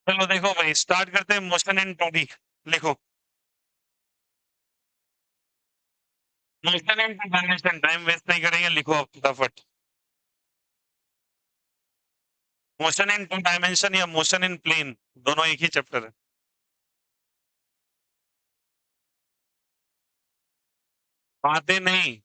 चलो देखो भाई, स्टार्ट करते हैं मोशन इन 2D। लिखो motion in two dimension. Time waste नहीं करेंगे, लिखो अब फटाफट। मोशन इन टू डायमेंशन या मोशन इन प्लेन, दोनों एक ही चैप्टर है। बातें नहीं।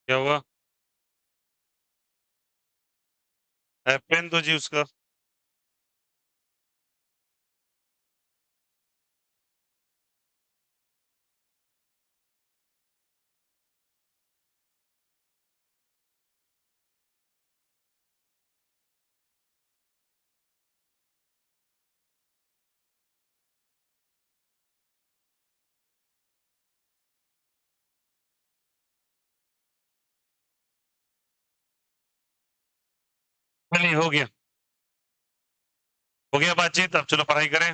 क्या हुआ? पेन तो जी उसका। चलिए हो गया। हो गया बातचीत, अब चलो पढ़ाई करें।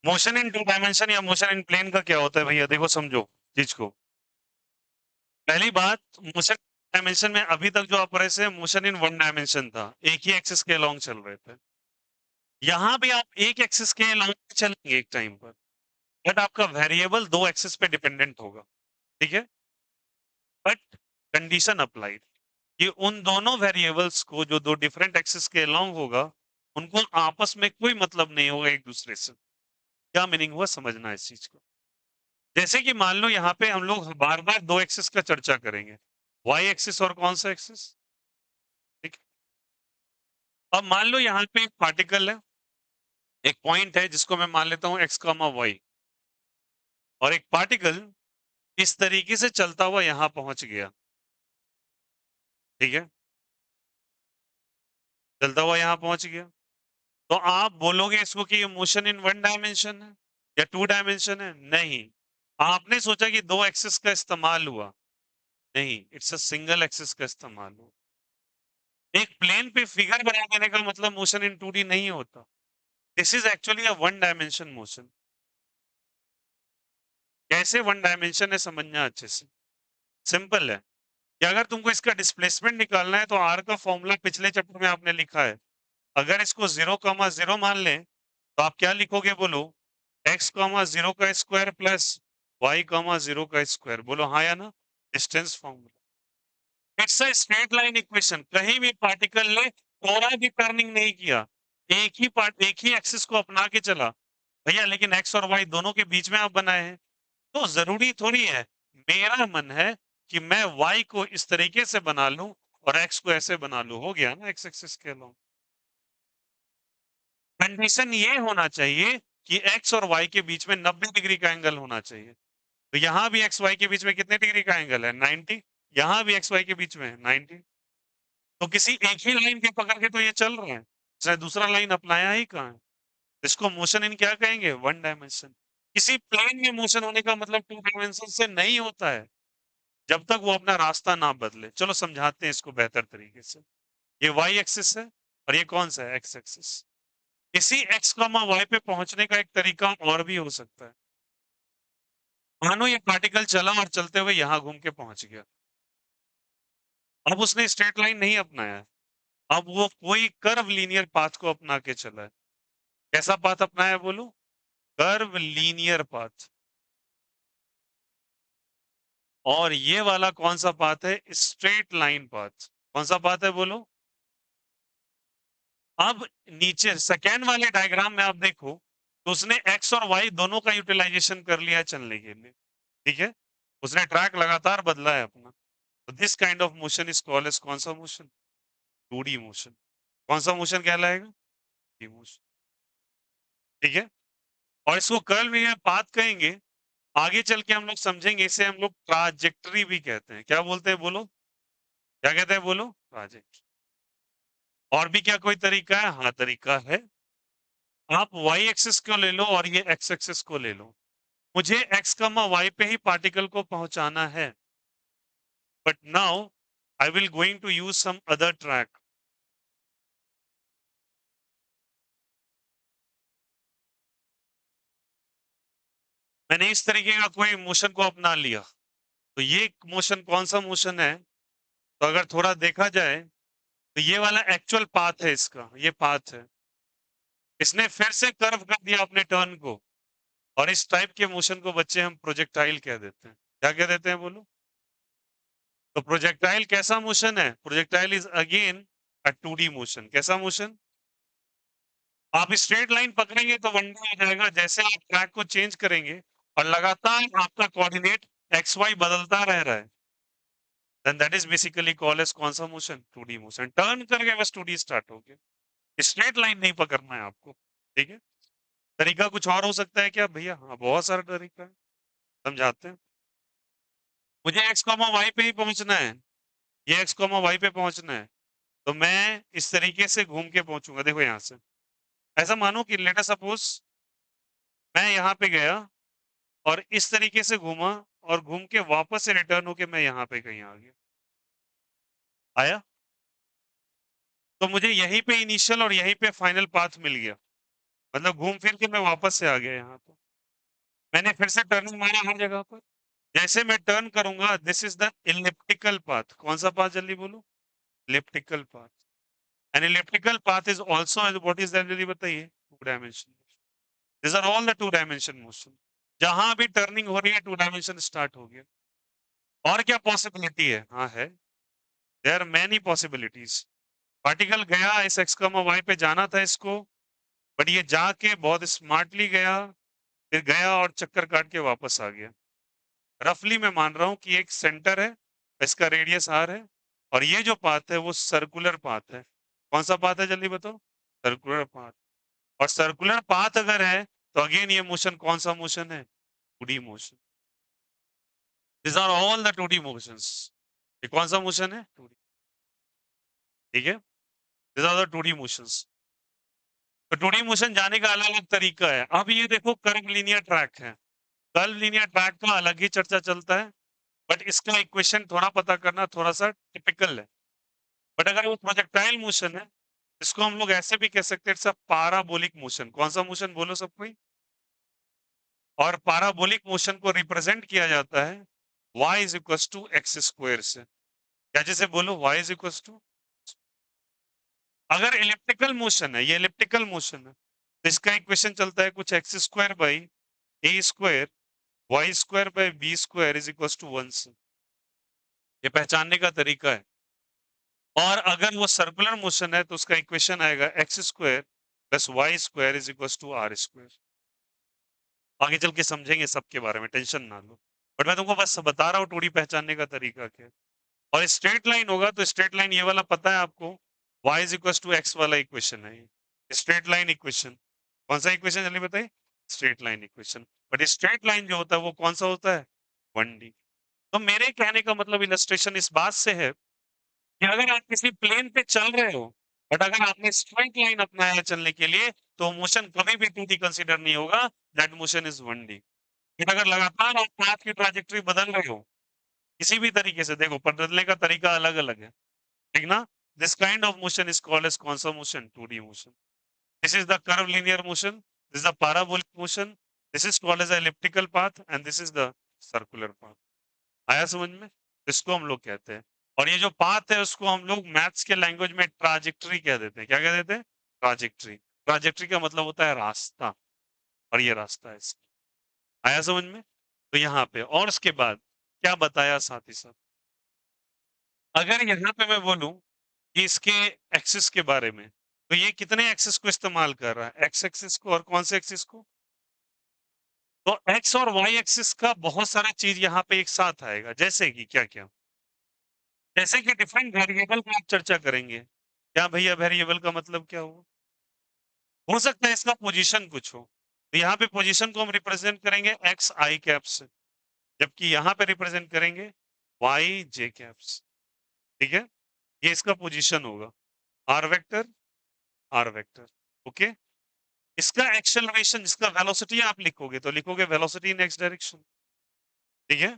मोशन इन टू डायमेंशन या मोशन इन प्लेन का क्या होता है भैया, देखो समझो चीज को। पहली बात, मोशन डायमेंशन में अभी तक जो आप पढ़े से मोशन इन वन डायमेंशन था, एक ही एक्सिस के अलोंग चल रहे थे। यहाँ पे आप एक एक्सिस के अलोंग चलेंगे एक टाइम पर, बट आपका वेरिएबल दो एक्सिस पे डिपेंडेंट होगा। ठीक है, बट कंडीशन अप्लाइड कि उन दोनों वेरिएबल्स को जो दो डिफरेंट एक्सिस के अलोंग होगा, उनको आपस में कोई मतलब नहीं होगा एक दूसरे से। क्या मीनिंग हुआ, समझना है इस चीज को। जैसे कि मान लो यहाँ पे हम लोग बार बार दो एक्सिस का चर्चा करेंगे, वाई एक्सिस और कौन सा एक्सिस। ठीक है? अब मान लो यहाँ पे एक पार्टिकल है, एक पॉइंट है जिसको मैं मान लेता हूँ एक्स कॉमा वाई, और एक पार्टिकल इस तरीके से चलता हुआ यहां पहुंच गया। ठीक है, चलता हुआ यहां पहुंच गया, तो आप बोलोगे इसको कि ये मोशन इन वन डायमेंशन है या टू डायमेंशन है? नहीं। आपने सोचा कि दो एक्सिस का इस्तेमाल हुआ, नहीं, इट्स अ सिंगल एक्सिस का इस्तेमाल हुआ। एक प्लेन पे फिगर बना देने का मतलब मोशन इन 2D नहीं होता। This is actually a one dimension motion. कैसे वन डायमेंशन है, समझना अच्छे से। सिंपल है कि अगर तुमको इसका डिस्प्लेसमेंट निकालना है तो आर का फॉर्मूला पिछले चैप्टर में आपने लिखा है। अगर इसको 0,0 मान लें तो आप क्या लिखोगे बोलो? x,0 का स्क्वायर प्लस y,0 का स्क्वायर। बोलो हाँ या ना? Distance formula. It's a straight line equation. कहीं भी पार्टिकल ने थोड़ा भी टर्निंग नहीं किया, एक ही एक्सिस को अपना के चला भैया, लेकिन x और y दोनों के बीच में आप बनाए हैं, तो जरूरी थोड़ी है। मेरा मन है कि मैं y को इस तरीके से बना लूं और x को ऐसे बना लूं, हो गया ना एक्स एक्सिस के अलॉन्ग। कंडीशन ये होना चाहिए कि x और y के बीच में 90 डिग्री का एंगल होना चाहिए। तो यहां भी x y के बीच में कितने डिग्री का एंगल है? 90। यहां भी x y के बीच में 90। तो किसी एक ही लाइन के पकड़ के तो ये चल रहे हैं, चाहे दूसरा लाइन अपनाया ही कहाँ है। इसको मोशन इन क्या कहेंगे? One dimension. किसी प्लेन में मोशन होने का मतलब टू डायमेंशन से नहीं होता है, जब तक वो अपना रास्ता ना बदले। चलो समझाते हैं इसको बेहतर तरीके से। ये y एक्सिस है और ये कौन सा है? x axis. इसी x कॉमा y पे पहुंचने का एक तरीका और भी हो सकता है। मानो ये पार्टिकल चला और चलते हुए यहां घूम के पहुंच गया। अब उसने स्ट्रेट लाइन नहीं अपनाया, अब वो कोई कर्व लीनियर पाथ को अपना के चला है। कैसा पाथ अपनाया है बोलो? Curve linear path. और ये वाला कौन सा पाथ है? Straight line path. कौन सा पाथ है बोलो? अब नीचे सेकेंड वाले डायग्राम में आप देखो, तो उसने एक्स और वाई दोनों का यूटिलाइजेशन कर लिया चलने के लिए। ठीक है, उसने ट्रैक लगातार बदला है अपना। तो this kind of motion is called as कौन सा मोशन? 2D motion. कौन सा मोशन कहलाएगा? मोशन। ठीक है, और इसको कर्ल में पाथ कहेंगे। आगे चल के हम लोग समझेंगे, इसे हम लोग ट्राजेक्टरी भी कहते हैं। क्या बोलते हैं बोलो? क्या कहते हैं बोलो? ट्राजेक्टरी। और भी क्या कोई तरीका है? हाँ तरीका है। आप y एक्सिस को ले लो और ये x एक्सिस को ले लो। मुझे x, y पे ही पार्टिकल को पहुंचाना है, but now I will going to use some other track. मैंने इस तरीके का कोई मोशन को अपना लिया, तो ये मोशन कौन सा मोशन है? तो अगर थोड़ा देखा जाए तो ये वाला एक्चुअल पाथ है इसका, ये पाथ है। इसने फिर से कर्व कर दिया अपने टर्न को, और इस टाइप के मोशन को बच्चे हम प्रोजेक्टाइल कह देते हैं। क्या कह देते हैं बोलो? तो प्रोजेक्टाइल कैसा मोशन है? Projectile is again a 2D motion. कैसा मोशन? आप स्ट्रेट लाइन पकड़ेंगे तो वन डी हो जाएगा, जैसे आप ट्रैक को चेंज करेंगे और लगातार आपका कोऑर्डिनेट एक्स वाई बदलता रह रहा है, then that is basically called as कौन सा मोशन? 2D motion. टर्न करके बस 2D स्टार्ट हो गया, स्ट्रेट लाइन नहीं पकड़ना है आपको। ठीक है, तरीका कुछ और हो सकता है क्या भैया? हाँ, बहुत सारा तरीका है, समझाते हैं। मुझे एक्स कॉमा वाई पे ही पहुंचना है, ये एक्स कॉमा वाई पे पहुंचना है, तो मैं इस तरीके से घूम के पहुंचूंगा। देखो यहां से ऐसा मानो कि लेट अस सपोज मैं यहाँ पे गया और इस तरीके से घूमा, और घूम के वापस से रिटर्न होके मैं यहाँ पे कहीं आ गया। आया? तो मुझे यहीं पे इनिशियल और यहीं पे फाइनल पाथ मिल गया, मतलब घूम फिर के मैं वापस से आ गया यहाँ पे। मैंने फिर से टर्निंग मारा हर जगह पर। जैसे मैं टर्न करूंगा, this is the elliptical path. कौन सा पाथ जल्दी बोलो? Elliptical path. An elliptical path is also, what is that जल्दी बताइए? Two dimension. This are all the two dimension motion. जहां भी टर्निंग हो रही है, टू डायमेंशन स्टार्ट हो गया। और क्या पॉसिबिलिटी है? हाँ है, there are many possibilities. Particle गया, इस एक्स कॉमा वाई पे जाना था इसको, बट ये जाके बहुत स्मार्टली गया, फिर गया और चक्कर काट के वापस आ गया। रफली मैं मान रहा हूं कि एक सेंटर है, इसका रेडियस आर है, और ये जो पाथ है वो सर्कुलर पाथ है। कौन सा पाथ है जल्दी बताओ? Circular path. और सर्कुलर पाथ अगर है तो अगेन ये मोशन कौन सा मोशन है? 2D motion. This are all the 2D motions. ये कौन सा मोशन है? 2D। ठीक है, this are the 2D motions. तो 2D मोशन जाने का अलग अलग तरीका है। अब ये देखो कर्व लीनियर ट्रैक है, कर्व लीनियर ट्रैक का अलग ही चर्चा चलता है, बट इसका इक्वेशन थोड़ा पता करना थोड़ा सा टिपिकल है। बट अगर वो प्रोजेक्टाइल मोशन है, इसको हम लोग ऐसे भी कह सकते हैं, पाराबोलिक मोशन। कौन सा मोशन बोलो सब कोई? और पाराबोलिक मोशन को रिप्रेजेंट किया जाता है y is equal to x square से। क्या? जैसे बोलो y इज इक्वल टू, अगर इलिप्टिकल मोशन है, ये इलिप्टिकल मोशन है, तो इसका इक्वेशन चलता है कुछ x square by a square y square by b square is equal to 1 से। ये पहचानने का तरीका है। और अगर वो सर्कुलर मोशन है तो उसका इक्वेशन आएगा x square plus y square is equal to r square. आगे चल के समझेंगे सबके बारे में, टेंशन ना लो, बट मैं तुमको बस बता रहा हूँ टूडी पहचानने का तरीका क्या है। और स्ट्रेट लाइन होगा तो स्ट्रेट लाइन ये वाला पता है आपको, y is equal to x वाला इक्वेशन है ये स्ट्रेट लाइन इक्वेशन। कौन सा इक्वेशन जल्दी बताइए? Straight line equation. But straight line जो होता है वो कौन सा होता है? 1D। तो मेरे कहने का मतलब इलस्ट्रेशन इस बात से है कि अगर आप किसी प्लेन पे चल रहे हो, बट अगर आपने स्ट्रेट लाइन अपनाया है चलने के लिए, तो मोशन कभी भी 2D कंसीडर नहीं होगा, दैट मोशन इज 1D। फिर अगर लगातार आप पाथ की ट्रैजेक्टरी बदल रहे हो किसी भी तरीके से, देखो बदलने का तरीका अलग अलग है, ठीक ना? This kind of motion is called as कौन सा मोशन? 2D motion. This is the curve linear motion, this is the parabolic motion, this is called as elliptical path, and this is the circular path. आया समझ में? इसको हम लोग कहते हैं, और ये जो पाथ है उसको हम लोग मैथ्स के लैंग्वेज में ट्राजेक्टरी कह देते हैं। क्या कह देते हैं? ट्राजेक्टरी। ट्राजेक्टरी का मतलब होता है रास्ता, और ये रास्ता है इसका। आया समझ में? तो यहाँ पे और उसके बाद क्या बताया साथ ही साथ, अगर यहाँ पे मैं बोलूं कि इसके एक्सिस के बारे में, तो ये कितने एक्सिस को इस्तेमाल कर रहा है? एक्स एक्सिस को, और कौन से एक्सिस को? तो एक्स और वाई एक्सिस का बहुत सारा चीज यहाँ पे एक साथ आएगा, जैसे कि क्या क्या? जैसे कि डिफरेंट वेरिएबल का आप चर्चा करेंगे। क्या भैया वेरिएबल का मतलब क्या हुआ? हो सकता है इसका पोजीशन कुछ हो, तो यहाँ पे पोजीशन को हम रिप्रेजेंट करेंगे एक्स आई कैप से, जबकि यहाँ पे रिप्रेजेंट करेंगे वाई जे कैप्स। ठीक है, ये इसका पोजीशन होगा, r vector r vector. Okay, इसका एक्सेलरेशन, इसका वेलोसिटी आप लिखोगे तो लिखोगे वेलोसिटी इन एक्स डायरेक्शन। ठीक है,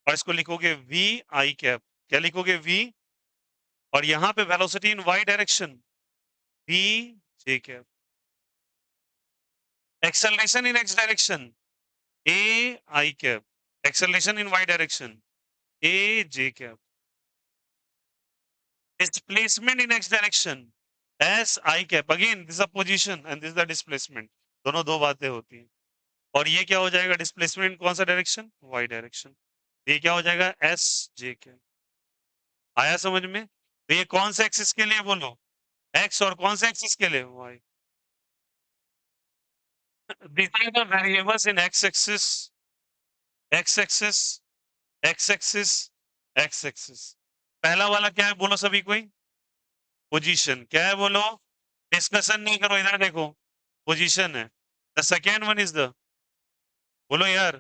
और इसको लिखोगे वी आई कैप। क्या लिखोगे? वी और यहाँ पे velocity in y direction v j cap, acceleration in x direction a I cap, acceleration in y direction a j cap, displacement in x direction s I cap, again this is a position and this is the displacement, दोनों दो बातें होती हैं। और ये क्या हो जाएगा, डिस्प्लेसमेंट कौन सा डायरेक्शन, y डायरेक्शन, ये क्या हो जाएगा s j कैप। आया समझ में? तो ये कौन से एक्सिस के लिए बोलो, x, और कौन से एक्सिस के लिए, y। These are the variables in x axis, x axis, x axis, x axis। पहला वाला क्या है बोलो सभी कोई, पोजीशन। क्या है बोलो, डिस्कशन नहीं करो, इधर देखो, पोजीशन है। The second one is the, बोलो यार,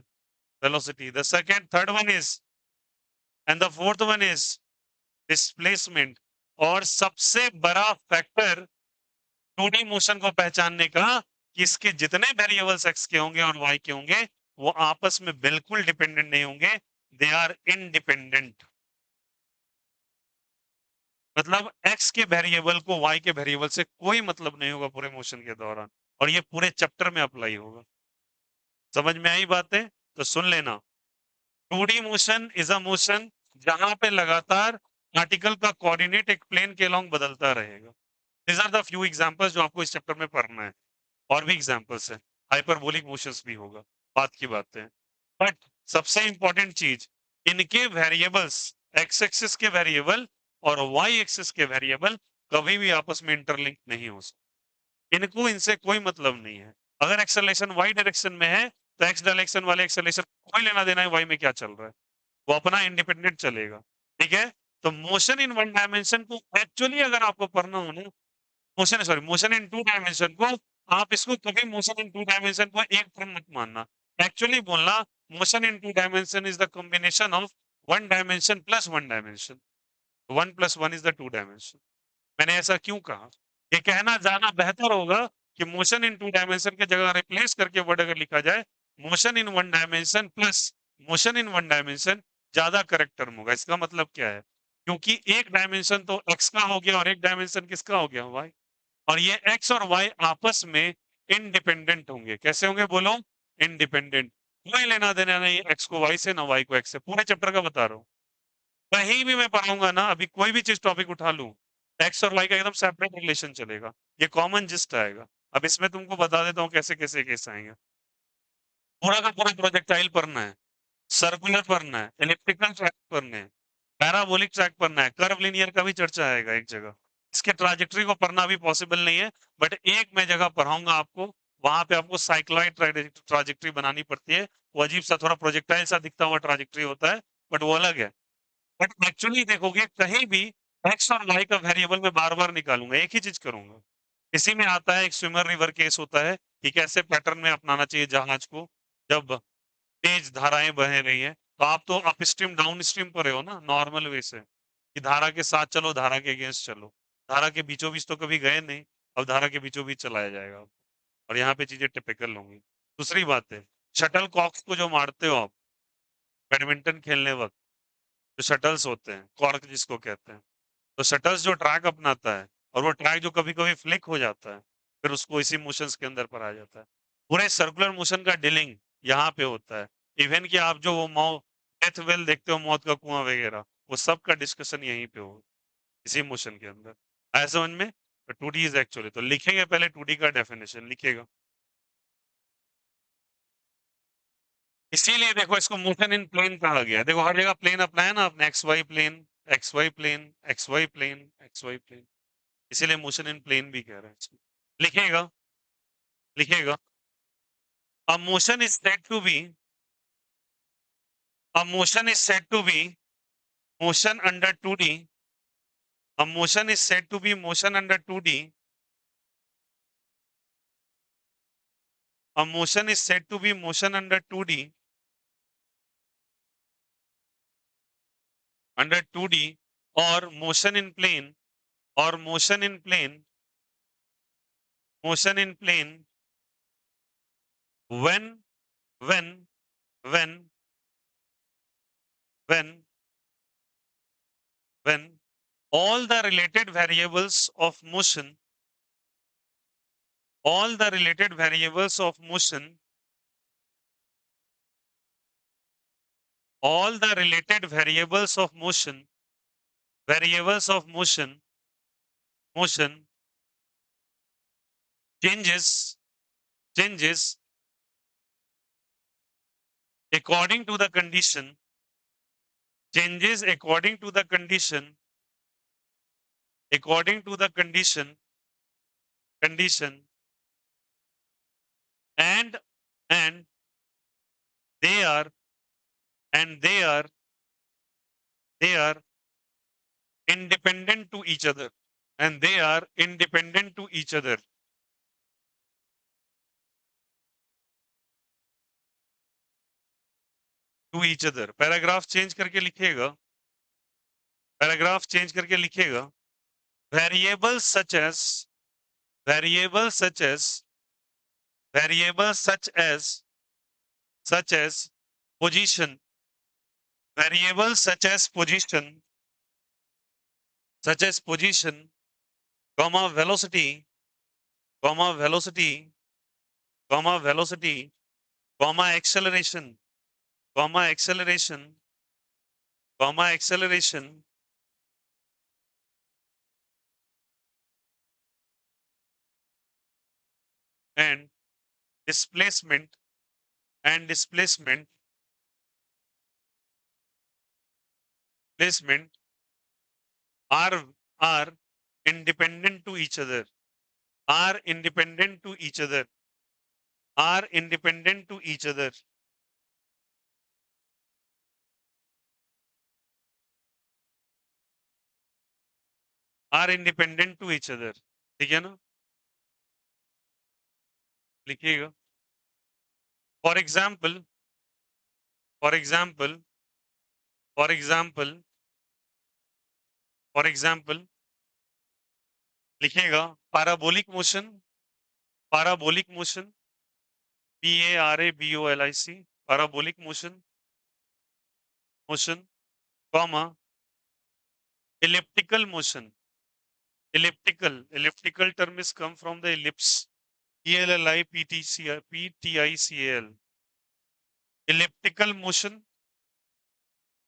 velocity. The second, third one is, and the fourth one is displacement. और सबसे बड़ा फैक्टर 2D मोशन को पहचानने का, कि इसके जितने वेरिएबल्स एक्स के होंगे और वाई के होंगे, वो आपस में बिल्कुल डिपेंडेंट नहीं होंगे, दे आर इनडिपेंडेंट। मतलब एक्स के वेरिएबल को वाई के वेरिएबल से कोई मतलब नहीं होगा पूरे मोशन के दौरान, और ये पूरे चैप्टर में अप्लाई होगा। समझ में आई बातें? तो सुन लेना, 2D motion is a motion जहां पे लगातार पार्टिकल का कोऑर्डिनेट एक प्लेन के अलोंग बदलता रहेगा। This are the few examples जो आपको इस चैप्टर में पढ़ना है, और भी एग्जांपल्स है, हाइपरबोलिक मोशंस भी होगा, बात की बातें। बट सबसे इंपॉर्टेंट चीज, इनके वेरिएबल्स, एक्स एक्सिस के वेरिएबल और वाई एक्सिस के वेरिएबल कभी भी आपस में इंटरलिंक नहीं हो सकते, इनको इनसे कोई मतलब नहीं है। अगर एक्सेलरेशन वाई डायरेक्शन में है, तो एक्स डायरेक्शन वाले एक्सेलरेशन कोई लेना देना है वाई में क्या चल रहा है, वो अपना इंडिपेंडेंट चलेगा। ठीक है? तो मोशन इन वन डायमेंशन को एक्चुअली अगर आपको पढ़ना हो ना, motion, sorry, motion in two dimension को, आप इसको कभी मोशन इन टू डायमेंशन को एक टर्म मत मानना, एक्चुअली बोलना motion in two dimension is the combination of one dimension plus one dimension, one plus one is the two dimension. मैंने ऐसा क्यों कहा, ये कहना ज्यादा बेहतर होगा कि मोशन इन टू डायमेंशन के जगह रिप्लेस करके वर्ड अगर लिखा जाए motion in one dimension plus motion in one dimension, ज्यादा करेक्ट टर्म होगा। इसका मतलब क्या है, क्योंकि एक डायमेंशन तो एक्स का हो गया और एक डायमेंशन किसका हो गया, वाई, और ये एक्स और वाई आपस में इंडिपेंडेंट होंगे। कैसे होंगे बोलो, इंडिपेंडेंट, कोई लेना देना नहीं एक्स को वाई से, ना वाई को एक्स से, पूरे चैप्टर का बता रहा हूँ। कहीं भी मैं पढ़ाऊंगा ना, अभी कोई भी चीज टॉपिक उठा लूं, एक्स और वाई का एकदम सेपरेट रिलेशन चलेगा, ये कॉमन जिस्ट आएगा। अब इसमें तुमको बता देता हूँ कैसे कैसे केस आएंगे। पूरा का पूरा प्रोजेक्टाइल पढ़ना है, सर्कुलर पढ़ना है, इलेक्ट्रिकल ट्रैक पढ़ने हैं, पैराबोलिक ट्रैक पढ़ना है, कर्व लिनियर का भी चर्चा आएगा एक जगह। इसके ट्राजेक्टरी को पढ़ना भी पॉसिबल नहीं है, बट एक मैं जगह पढ़ाऊंगा आपको, वहां पे आपको साइक्लॉइड ट्राजेक्टरी बनानी पड़ती है, वो अजीब सा थोड़ा प्रोजेक्टाइल सा दिखता हुआ ट्राजेक्टरी होता है, बट वो अलग है। बट एक्चुअली देखोगे कहीं भी एक्स और वाई का वेरिएबल मैं बार बार निकालूंगा, एक ही चीज करूंगा। इसी में आता है एक स्विमर रिवर केस होता है कि कैसे पैटर्न में अपनाना चाहिए जहाज को जब तेज धाराएं बह रही है। तो आप तो अप स्ट्रीम डाउन स्ट्रीम पर हो ना, नॉर्मल वे से, कि धारा के साथ चलो, धारा के अगेंस्ट चलो, धारा के बीचों बीच तो कभी गए नहीं, अब धारा के बीचों बीच चलाया जाएगा, और यहाँ पे चीजें टिपिकल होंगी। दूसरी बात है, शटल कॉक्स को जो मारते हो आप बैडमिंटन खेलने वक्त, जो शटल्स होते हैं, कॉर्क जिसको कहते हैं, तो शटल्स जो ट्रैक अपनाता है, और वो ट्रैक जो कभी कभी फ्लिक हो जाता है, फिर उसको इसी मोशंस के अंदर पर आ जाता है। पूरे सर्कुलर मोशन का डीलिंग यहाँ पे होता है। इवन कि आप जो वो डेथ वेल देखते हो, मौत का कुआं वगैरह, वो सब का डिस्कशन यहीं पे हो, इसी मोशन के अंदर। आया समझ में? तो 2D इज एक्चुअली, तो लिखेंगे पहले 2D का डेफिनेशन लिखेगा, इसीलिए देखो इसको मोशन इन प्लेन कहा गया। देखो हर जगह प्लेन अपनाया ना आपने, x y plane, x y plane, x y plane, x y plane, इसीलिए मोशन इन प्लेन भी कह रहे हैं इसको। लिखेगा, लिखेगा, a motion is said to be, a motion is said to be motion under 2D, a motion is said to be motion under 2D, a motion is said to be motion under 2D, under 2D, or motion in plane, or motion in plane, motion in plane, when, when, when, when, when all the related variables of motion, all the related variables of motion, all the related variables of motion, variables of motion, motion changes, changes according to the condition, changes according to the condition, according to the condition, condition, and and they are and they are independent to each other, and they are independent to each other, to each other. Paragraph change करके लिखिएगा, paragraph change करके लिखिएगा, variables such as, variables such as, variables such as position, variables such as position, comma velocity, comma velocity, comma velocity, comma acceleration, comma acceleration, comma acceleration, and displacement, and displacement, displacement are independent to each other, are independent to each other, are independent to each other. Are independent to each other. ठीक है ना? लिखिएगा. For example, for example, for example, for example, लिखिएगा parabolic motion, parabolic motion, PARABOLIC, parabolic motion, motion, comma, elliptical motion, elliptical, elliptical term is come from the ellipse, ELLIPTICAL, elliptical motion,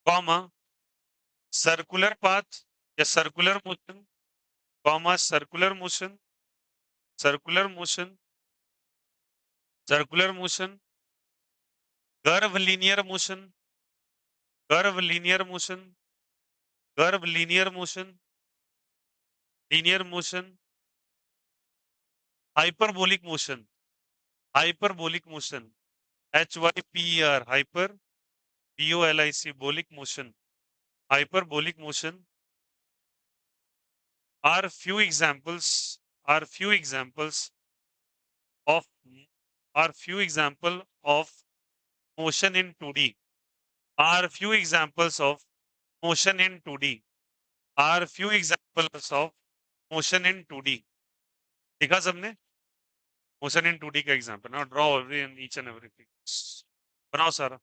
comma, circular path या circular motion, comma, circular motion, circular motion, circular motion, curve linear motion, curve linear motion, curve linear motion, linear motion, hyperbolic motion, hyperbolic motion, HYPER, hyper, BOLIC, bolic motion, hyperbolic motion are few examples, are few examples of, are few example of motion in 2D, are few examples of motion in 2D, are few examples of motion in 2D. देखा सबने? Motion in 2D का example. Now draw every and each and everything. बनाओ सारा.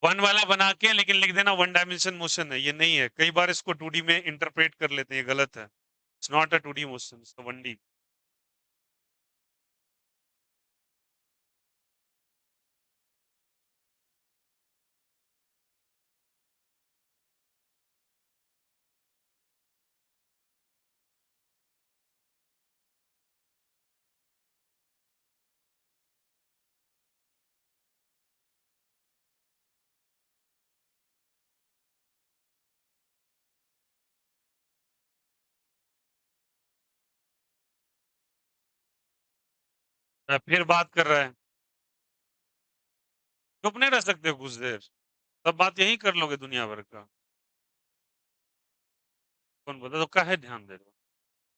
One वाला बना के लेकिन लिख देना वन डायमेंशन मोशन है. ये नहीं है. कई बार इसको 2D में इंटरप्रेट कर लेते हैं. ये गलत है. It's not a 2D motion, it's 1D. फिर बात कर रहा है. चुप नहीं रह सकते हो कुछ देर. सब बात यही कर लोगे दुनिया भर का. कौन बोलता तो काहे ध्यान दे रहे हो?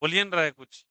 बोलिए ना रहा है कुछ.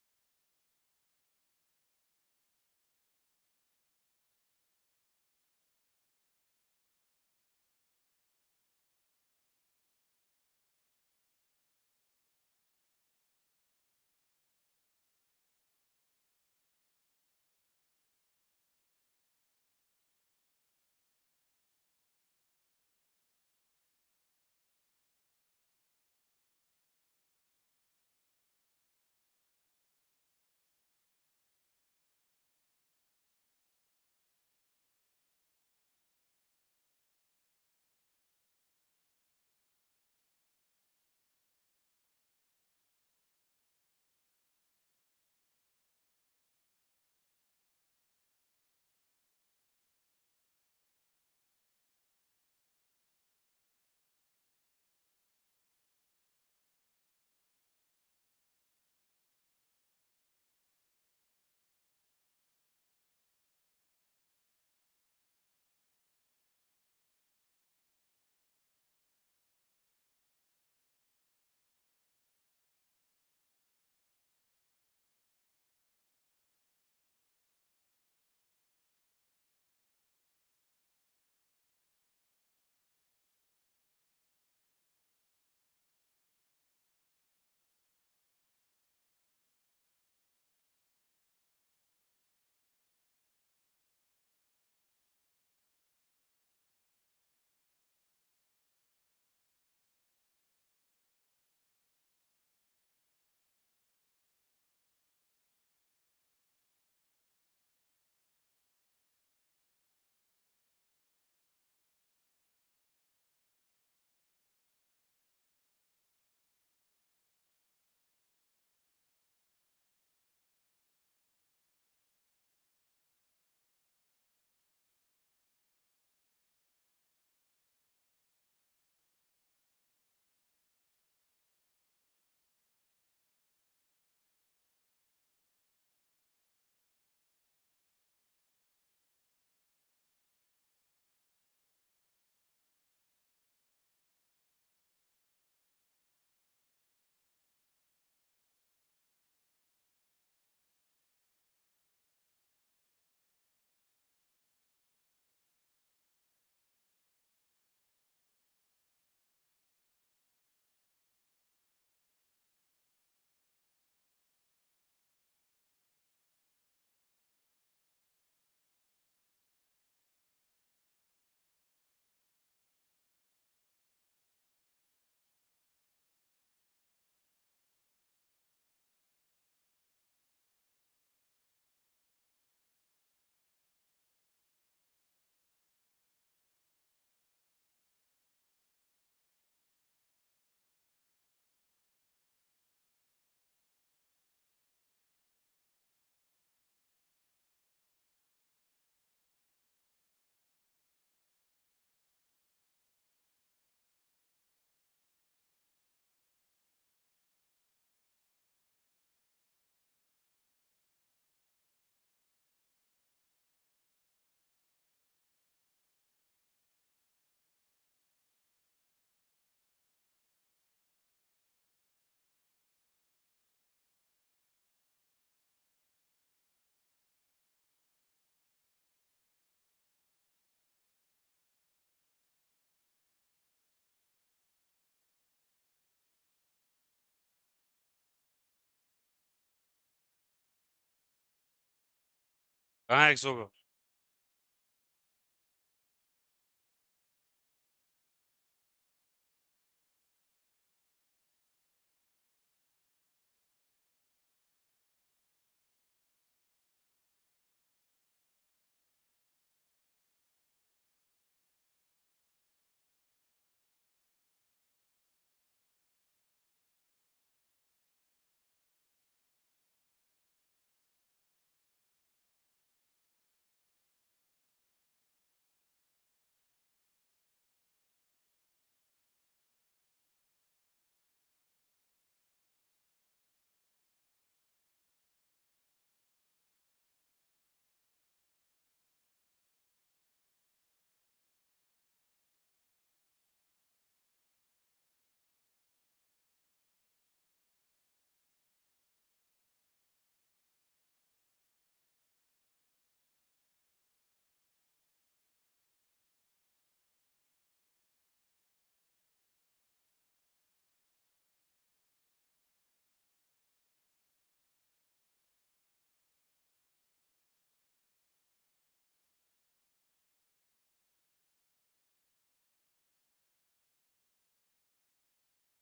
कहाँ एक्स होगा?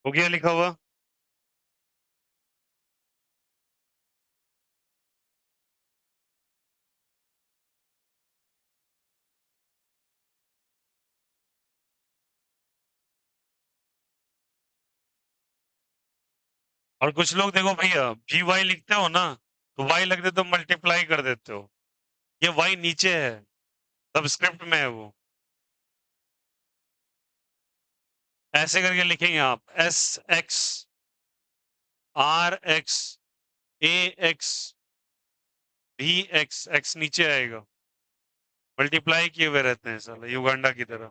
हो गया लिखा हुआ? और कुछ लोग देखो भैया, वी वाई लिखते हो ना, तो वाई लग देते हो, मल्टीप्लाई कर देते हो। ये वाई नीचे है, सबस्क्रिप्ट में है वो। ऐसे करके लिखेंगे आप, s x r x a x v x, x नीचे आएगा, मल्टीप्लाई किए हुए रहते हैं साला युगांडा की तरह।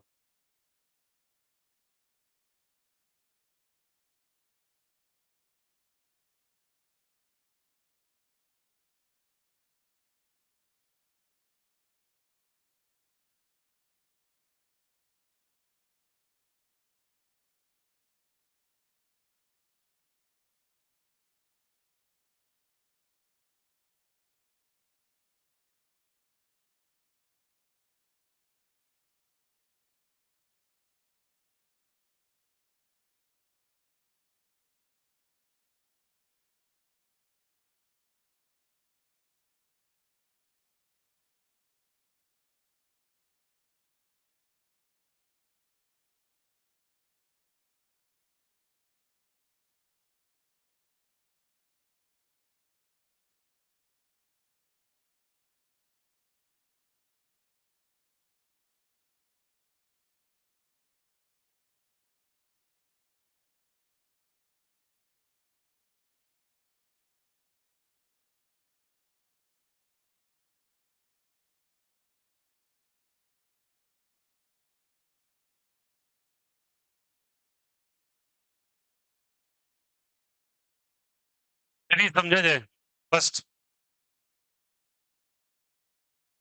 नहीं समझा जाए, फर्स्ट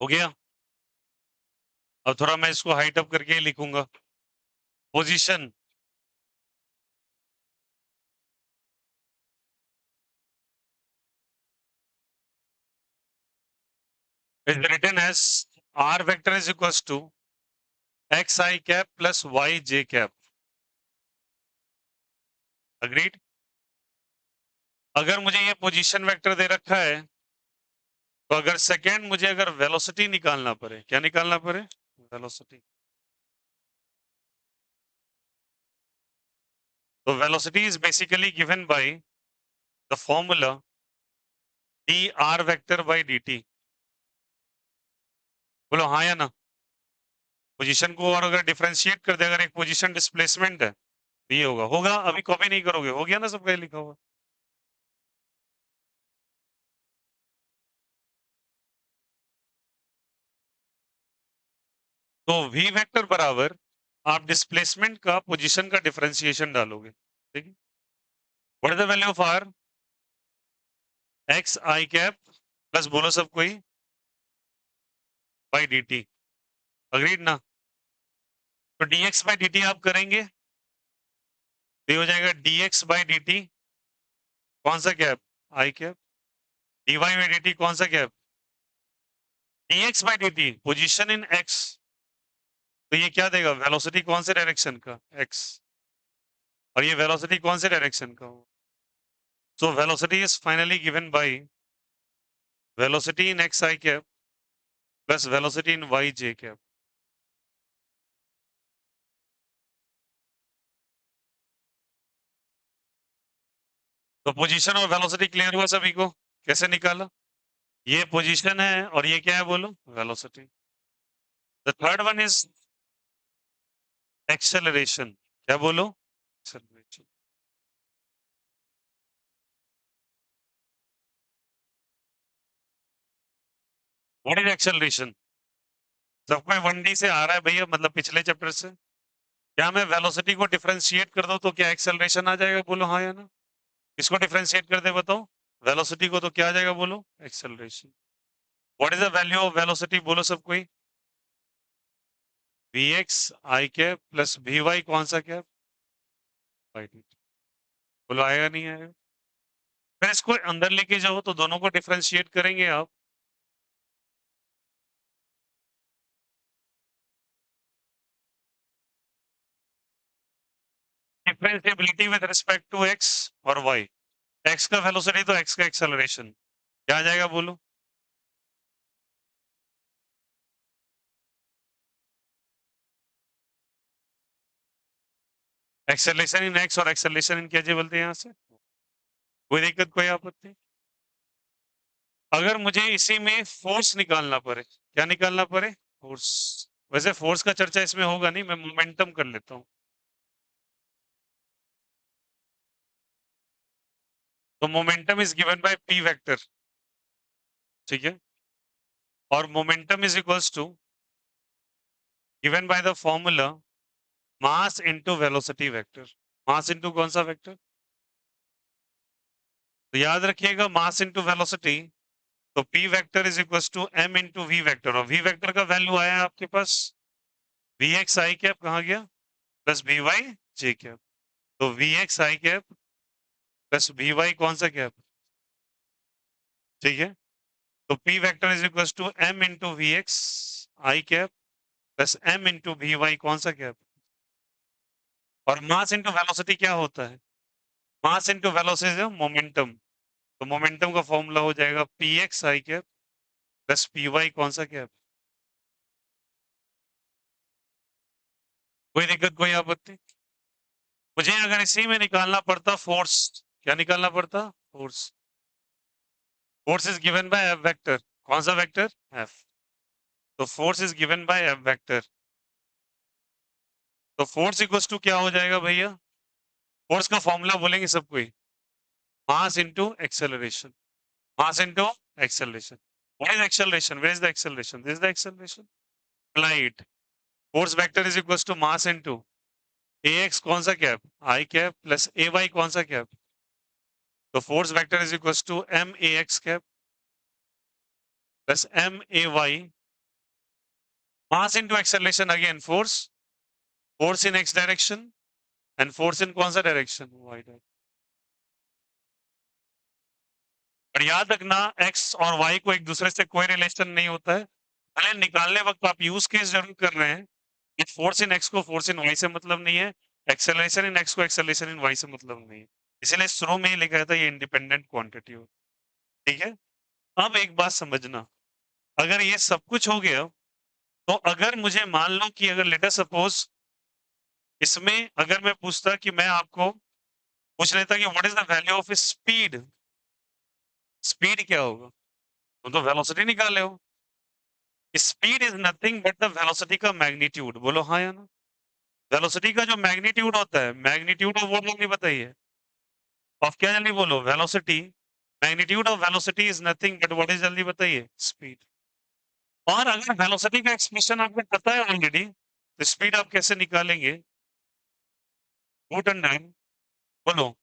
हो गया। अब थोड़ा मैं इसको हाइट अप करके ही लिखूंगा। Position is written as r vector is equals to x I cap plus y j cap. Agreed? अगर मुझे ये पोजीशन वेक्टर दे रखा है, तो अगर सेकेंड मुझे अगर वेलोसिटी निकालना पड़े, क्या निकालना पड़े? वेलोसिटी। तो velocity is basically given by the formula D R vector by D T. बोलो हाँ या ना? पोजीशन को और अगर डिफरेंशिएट कर दे, अगर एक पोजीशन डिस्प्लेसमेंट है, तो ये होगा। होगा, अभी कॉपी नहीं करोगे, हो गया ना सबका लिखा हुआ? तो v वेक्टर बराबर आप डिस्प्लेसमेंट का पोजीशन का डिफरेंशिएशन डालोगे, ठीक है? What is the value of r? X i cap plus बोलो सब कोई बाई डी टी। अग्रीड ना? तो dx बाई डी टी आप करेंगे तो ये हो जाएगा dx बाई डी टी, कौन सा cap? I cap. dy by D T कौन सा cap? dx by dt position in x, तो ये क्या देगा, वेलोसिटी कौन से डायरेक्शन का, x, और ये वेलोसिटी कौन से डायरेक्शन का हो, so velocity is finally given by velocity in x I cap plus velocity in y j cap. तो पोजीशन और वेलोसिटी क्लियर हुआ सभी को, कैसे निकाला, ये पोजीशन है और ये क्या है बोलो, velocity. The third one is acceleration, क्या बोलो, एक्सेलरेशन. व्हाट इज एक्सेलरेशन, सबको 1D से आ रहा है भैया, मतलब पिछले चैप्टर से. क्या मैं वेलोसिटी को डिफरेंशिएट कर दूं तो क्या एक्सेलरेशन आ जाएगा, बोलो हाँ या ना. इसको डिफरेंशिएट कर दे बताओ, वेलोसिटी को, तो क्या आ जाएगा बोलो, acceleration. What is the value of velocity, बोलो सब कोई, v x i cap plus we y कौन सा कैप, बोलो आएगा नहीं आएगा. फिर इसको अंदर लेके जाओ तो दोनों को डिफरेंशिएट करेंगे आप. Differentiability with respect to x और वाई, एक्स का वेलोसिटी तो एक्स का एक्सेलरेशन, क्या आ जाएगा बोलो, एक्सेलरेशन इन एक्स और एक्सेलरेशन इन कैसे बोलते हैं यहाँ से, कोई दिक्कत कोई आपत्ति. अगर मुझे इसी में फोर्स निकालना पड़े, क्या निकालना पड़े, फोर्स. वैसे फोर्स का चर्चा इसमें होगा नहीं, मैं मोमेंटम कर लेता हूँ. तो momentum is given by p vector, ठीक है, और momentum is equals to given by the formula mass into velocity vector. Mass into कौन सा वेक्टर, तो याद रखिएगा मास इनटू वेलोसिटी, तो p vector is equals to m into v vector, और v वेक्टर का वैल्यू आया है आपके पास vx i कैप कहाँ गया, प्लस vy j कैप, तो vx i cap plus vy कौन सा कैप, ठीक है, तो p vector is equals to m into vx i cap plus m into vy कौन सा कैप. और मास इनटू वेलोसिटी क्या होता है, मास इनटू वेलोसिटी मोमेंटम, तो मोमेंटम का फॉर्मूला हो जाएगा px i cap plus py कौन सा कैप. कोई दिक्कत कोई आपत्ति, मुझे अगर इसी में निकालना पड़ता फोर्स, क्या निकालना पड़ता, force. Force is given by F vector, कौन सा वेक्टर, एफ, तो force is given by F vector, तो फोर्स इक्वल्स टू क्या हो जाएगा भैया, फोर्स का फॉर्मूला बोलेंगे सबको ही, mass into acceleration, mass into acceleration. What is acceleration, where is the acceleration, this is the acceleration, flight. Force vector is equals to mass into ax कौन सा cap, I cap plus ay कौन सा cap, तो force vector is equals to m ax cap plus m ay, mass into acceleration again force, force in x direction and force in कौन सा direction, Y direction. और याद रखना x और Y को एक दूसरे से कोई रिलेशन नहीं होता है, भले निकालने वक्त आप यूज केस जरूर कर रहे हैं, ये फोर्स इन एक्स को फोर्स इन वाई से मतलब नहीं है, एक्सेलरेशन इन एक्स को एक्सेलरेशन इन वाई से मतलब नहीं है, इसलिए शुरू में ही लिखा था ये इंडिपेंडेंट क्वांटिटी हो, ठीक है. अब एक बात समझना, अगर ये सब कुछ हो गया, तो अगर मुझे मान लो कि अगर लेटर सपोज इसमें अगर मैं पूछता कि मैं आपको पूछ लेता कि what is the value of speed, speed क्या होगा, तुम तो वेलोसिटी निकाले हो, speed is nothing but the velocity का मैग्नीट्यूड, बोलो हाँ या ना. वेलोसिटी का जो मैग्नीट्यूड होता है, मैग्नीट्यूड ऑफ वो जल्दी बताइए, ऑफ क्या जल्दी बोलो, velocity, magnitude of velocity is nothing but what is जल्दी बताइए, स्पीड. और अगर वेलोसिटी का एक्सप्रेशन आपको पता है ऑलरेडी, तो स्पीड आप कैसे निकालेंगे, रूट अंडर, बोलो,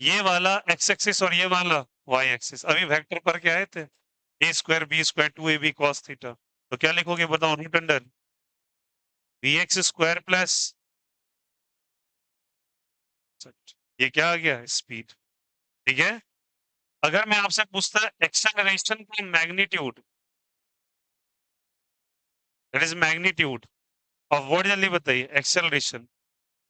ये वाला एक्स एक्सिस और ये वाला वाई एक्सिस अभी वेक्टर पर क्या आए थे, A square B square two A B cos theta, तो क्या लिखोगे बताओ, root under V x square plus, ये क्या आ गया, स्पीड, ठीक है. अगर मैं आपसे पूछता एक्सेलरेशन का magnitude, that is magnitude of what, जल्दी बताइए, एक्सेलरेशन।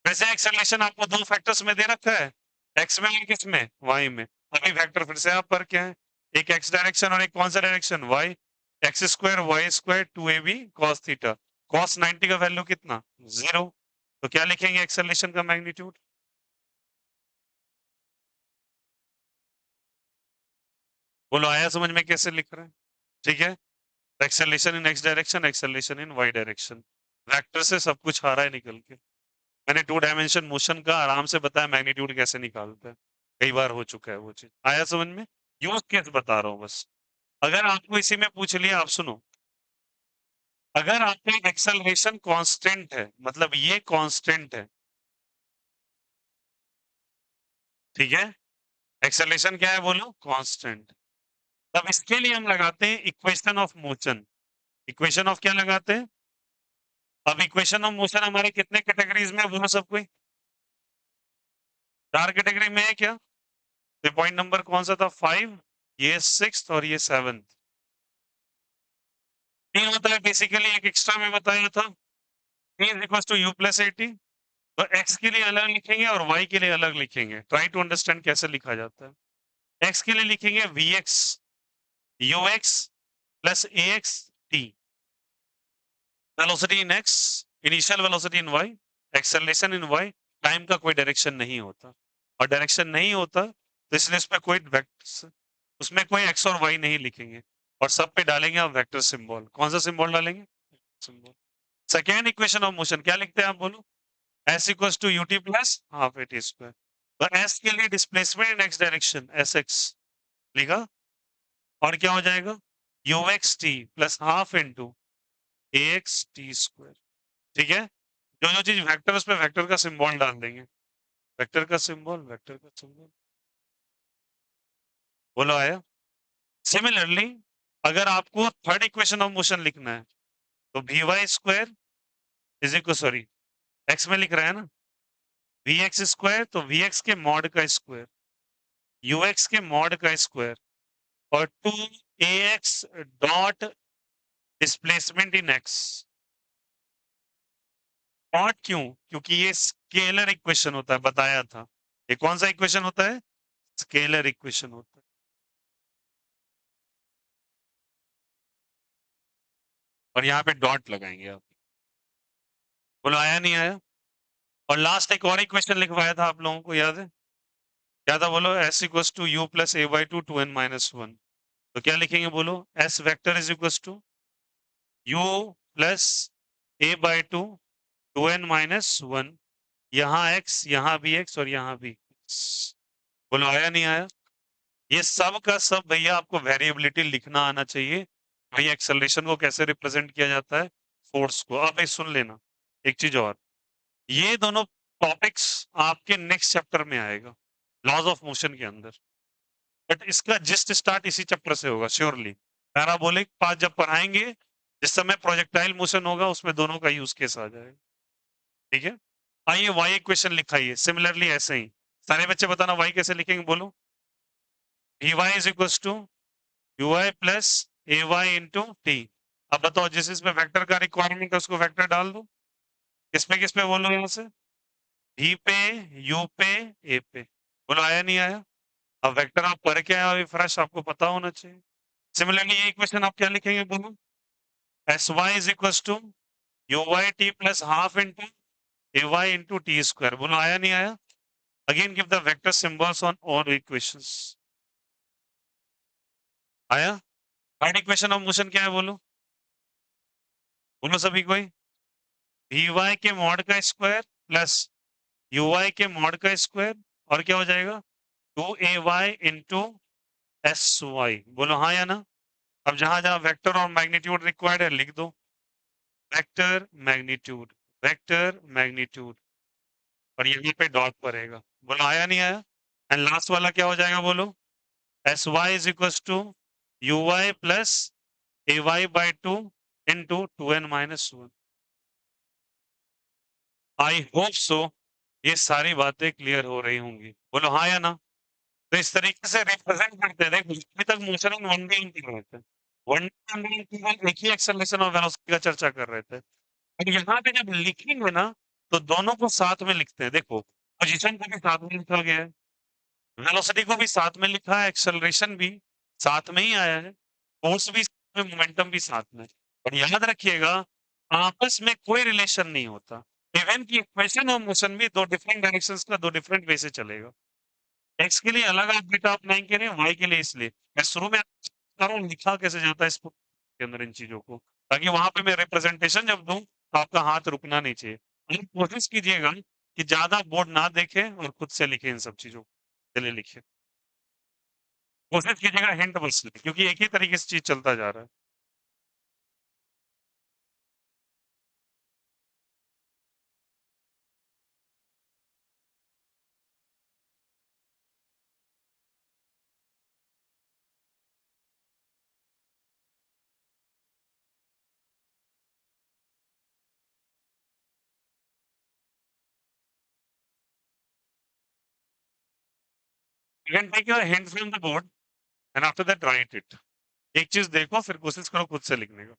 वैसे एक्सेलरेशन आपको दो फैक्टर्स में दे रखा है, एक्स में और किस में, वाई में। अभी फैक्टर फिर से आप पर क्या है, एक एक्स डायरेक्शन और एक कौन सा direction, y. X square y square 2ab cos theta. cos 90 का वैल्यू कितना, 0। तो क्या लिखेंगे एक्सेलरेशन का मैग्नीट्यूड? बोलो आया समझ में कैसे लिख रहे हैं? ठीक है, acceleration in x direction, acceleration in y direction. Vector से सब कुछ आ रहा है निकल के। मैंने 2 डायमेंशन मोशन का आराम से बताया मैग्नीट्यूड कैसे निकालते हैं, कई बार हो चुका है वो चीज। आया समझ में? यूज केस बता रहा हूँ बस। अगर आपको इसी में पूछ लिया, आप सुनो, अगर आपका एक्सेलरेशन कांस्टेंट है, मतलब ये कांस्टेंट है, ठीक है, एक्सेलरेशन क्या है बोलो, कांस्टेंट। तब इसके लिए हम लगाते हैं equation of motion. Equation of क्या लगाते हैं? अब इक्वेशन ऑफ मोशन हमारे कितने कैटेगरीज में, बोलो सब कोई? 4 कैटेगरी में है क्या? तो पॉइंट नंबर कौन सा था, 5, ये 6 और ये 7। 3 होता है बेसिकली, एक एक्स्ट्रा में बताया था, P is equal to u plus 80। तो x के लिए अलग लिखेंगे और y के लिए अलग लिखेंगे। ट्राई टू अंडरस्टैंड कैसे लिखा जाता है। x के लिए लिखेंगे vx ux plus ax t, velocity in x, initial velocity in y, acceleration in y। Time का कोई डायरेक्शन नहीं होता, और डायरेक्शन नहीं होता तो इसलिए इसमें कोई वेक्टर, उसमें कोई x और y नहीं लिखेंगे, और सब पे डालेंगे आप वेक्टर सिंबल। कौन सा सिंबल डालेंगे, symbol. Second equation of motion क्या लिखते हैं आप बोलो? s इक्वल्स टू ut plus half at square. तो s के लिए displacement in x direction sx लिखा, और क्या हो जाएगा, ux t plus half into ax t square. ठीक है, जो जो चीज वेक्टर उस पे वेक्टर का सिंबल डाल देंगे, वेक्टर का सिंबल, वेक्टर का सिंबल। बोलो आया? सिमिलरली अगर आपको थर्ड इक्वेशन ऑफ मोशन लिखना है, तो v Y square is equal, sorry x में लिख रहा है ना, वी एक्स स्क्वायर, तो वी एक्स के मॉड का स्क्वायर, यू एक्स के मॉड का स्क्वायर, और 2ax dot displacement in x. Dot क्यों? क्योंकि ये स्केलर इक्वेशन होता है, बताया था। ये कौन सा इक्वेशन होता है, स्केलर इक्वेशन होता है। और यहाँ पे डॉट लगाएंगे आप। बोलो आया नहीं आया? और लास्ट एक और इक्वेशन लिखवाया था आप लोगों को, याद है क्या था, बोलो s equals to u plus a by two 2n-1। तो क्या लिखेंगे बोलो, s vector is equals to u plus a by two 2n-1। यहाँ x, यहाँ भी x और यहाँ भी x। बोलो आया नहीं आया? ये सब का सब भैया आपको वेरिएबिलिटी लिखना आना चाहिए। भैया एक्सेलरेशन को कैसे रिप्रेजेंट किया जाता है, फोर्स को। अब ये सुन लेना एक चीज और, ये दोनों टॉपिक्स आपके नेक्स्ट चैप्टर में आएगा, लॉज ऑफ मोशन के अंदर। बट इसका जस्ट स्टार्ट इसी चैप्टर से होगा श्योरली। पैराबोलिक पाथ जब पढ़ाएंगे, जिस समय प्रोजेक्टाइल मोशन होगा, उसमें दोनों का यूज केस आ जाएगा। ठीक है, आइए वाई इक्वेशन लिखाइए सिमिलरली ऐसे ही। सारे बच्चे बताना वाई कैसे लिखेंगे, बोलो। V y is equal to u y plus a y into t. अब बताओ, जिस इसमें वेक्टर का रिक्वायरमेंट है उसको वेक्टर डाल दो। किस पे बोलो, यहाँ से भी पे, यू पे, ए पे। बोलो आया नहीं आया? अब वेक्टर आप पढ़ के आए, अभी फ्रेश आपको पता होना चाहिए। सिमिलरली ये इक्वेशन आप क्या लिखेंगे बोलो, s y is equal to u y t plus half into a y into t square. बोलो आया नहीं आया? Again give the vector symbols on all equations. आया? थर्ड इक्वेशन ऑफ मोशन क्या है बोलो, बोलो सभी कोई। वी वाई के मॉड का स्क्वायर प्लस यू वाई के मॉड का स्क्वायर, और क्या हो जाएगा, 2ay इंटू एस वाई। बोलो हाँ या ना? अब जहां जहां वेक्टर और मैग्नीट्यूड रिक्वायर्ड है लिख दो, वेक्टर मैग्नीट्यूड, वेक्टर मैग्नीट्यूड, और यहीं पे डॉट पड़ेगा। बोलो आया नहीं आया? एंड लास्ट वाला क्या हो जाएगा बोलो, s y is equal to u y plus a y by two into 2n-1। I hope so ये सारी बातें क्लियर हो रही होंगी। बोलो हाँ या ना? तो इस तरीके से रिप्रेजेंट करते हैं, देखो अभी तक मोशन इन 1D इंटीग्रल है, वन केवल एक ही एक्सेलरेशन और वेलोसिटी का चर्चा कर रहे थे। और यहाँ पे जब लिखेंगे ना, तो दोनों को साथ में लिखते हैं। देखो, पोज़ीशन को भी साथ में लिखा गया है, वेलोसिटी को भी साथ में लिखा है, एक्सेलरेशन भी साथ में ही आया है, फ़ोर्स भी साथ में, मोमेंटम भी साथ में। और याद रखिएगा, आपस में कोई रिलेशन नहीं होता। इवन की इक्वेशन ऑफ मोशन भी 2 डिफरेंट डायरेक्शंस का 2 डिफरेंट वे से चलेगा। एक्स के लिए अलग आप बीटा अपनाएँगे नहीं, वाई के लिए इसलिए। मैं शुरू में बता रहा हूँ लिखा कैसे जाता है इसको के अंदर इन चीज़ों को, ताकि वहाँ पे मैं रिप्रेजेंटेशन जब दूँ, तो आपका हाथ रुकना नहीं चाहिए। आप कोशिश कीजिएगा कि ज़्यादा बोर्ड ना देखें और खुद से लिखें इन सब चीज़ों को। चलिए लिखिए। कोशिश कीजिएगा हिंट बस लें, क्योंकि एक ही तरीके से चीज़ चलता जा रहा है। You can take your hint from the board and after that write it. एक चीज़ देखो फिर कोशिश करो खुद से लिखने का।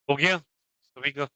हो गया सभी का?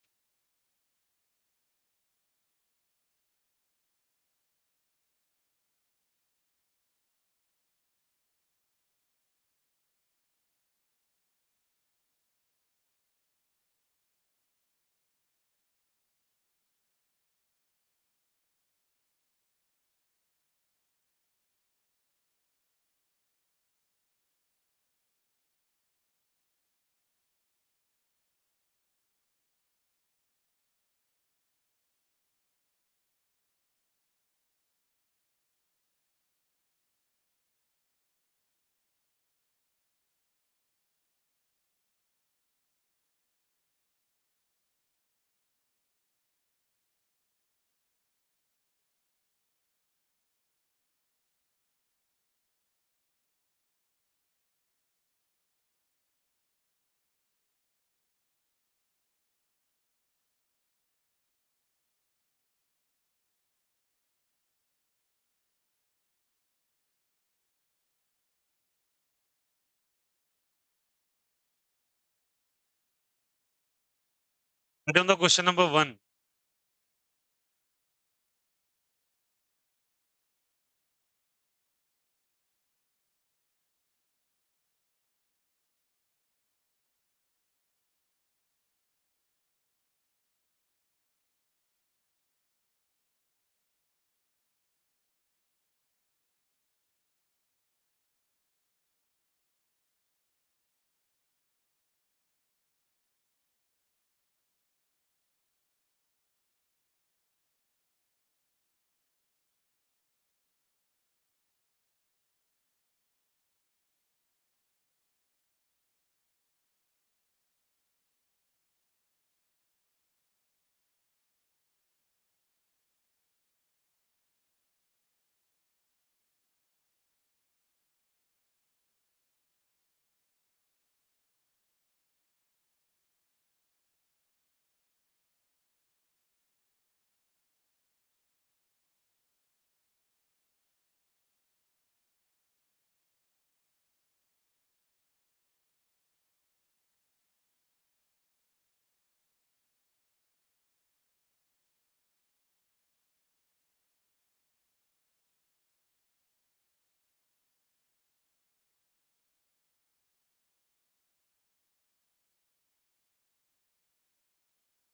Attempt the question number 1.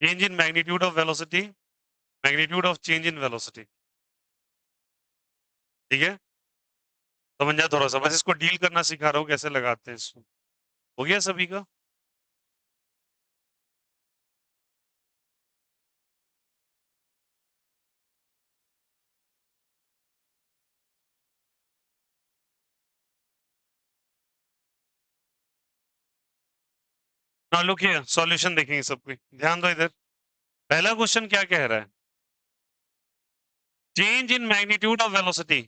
Change in magnitude of velocity. Magnitude of change in velocity. ठीक है? समझ जा थोड़ा सा, बस इसको डील करना सिखा रहा हूँ कैसे लगाते हैं इसको। हो गया सभी का? ना लुक हियर, सॉल्यूशन देखेंगे सब कोई, ध्यान दो इधर। पहला क्वेश्चन क्या कह रहा है? Change in magnitude of velocity.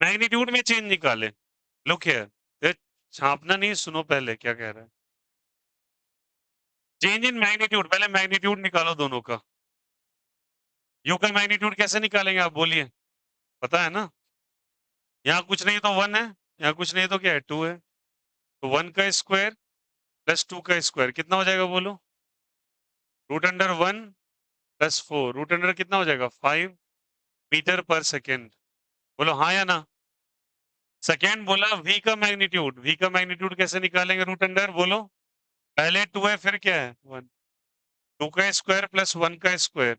Magnitude में चेंज निकाले। लुक हियर, छापना नहीं, सुनो पहले क्या कह रहा है। चेंज इन मैग्नीट्यूड, पहले मैग्नीट्यूड निकालो दोनों का। यू का मैग्नीट्यूड कैसे निकालेंगे आप बोलिए? पता है ना? यहाँ कुछ नहीं तो 1 है, यहाँ कुछ नहीं तो क्या है 2 है। तो 1 का स्क्वायर प्लस 2 का स्क्वायर कितना हो जाएगा बोलो? Root under 1 plus 4, root under कितना हो जाएगा 5 मीटर पर सेकेंड। बोलो हाँ या ना? सेकेंड बोला, v का मैग्नीट्यूड, v का मैग्नीट्यूड कैसे निकालेंगे रूट अंडर बोलो? पहले 2 है फिर क्या है 1, 2 का स्क्वायर प्लस 1 का स्क्वायर।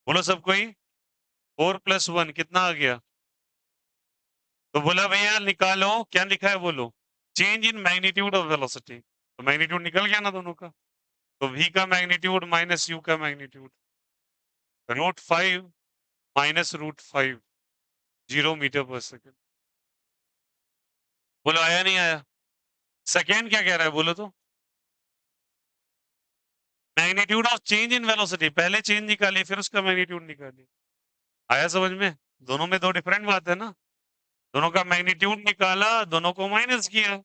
बोलो सब कोई, 4 प्लस 1 कितना आ गया? तो बोला भैया निकालो, क्या लिखा है बोलो? Change in magnitude of velocity. तो मैग्नीट्यूड निकल गया ना दोनों का। तो v का मैग्नीट्यूड माइनस u का magnitude, root 5 minus root 5, 0 metre per second. बोलो आया नहीं आया? सेकेंड क्या कह रहा है बोलो तो? Magnitude of change in velocity, पहले चेंज निकालिए फिर उसका मैग्नीट्यूड निकालिए। आया समझ में? दोनों में दो डिफरेंट बात है ना। दोनों का मैग्नीट्यूड निकाला, दोनों को माइनस किया।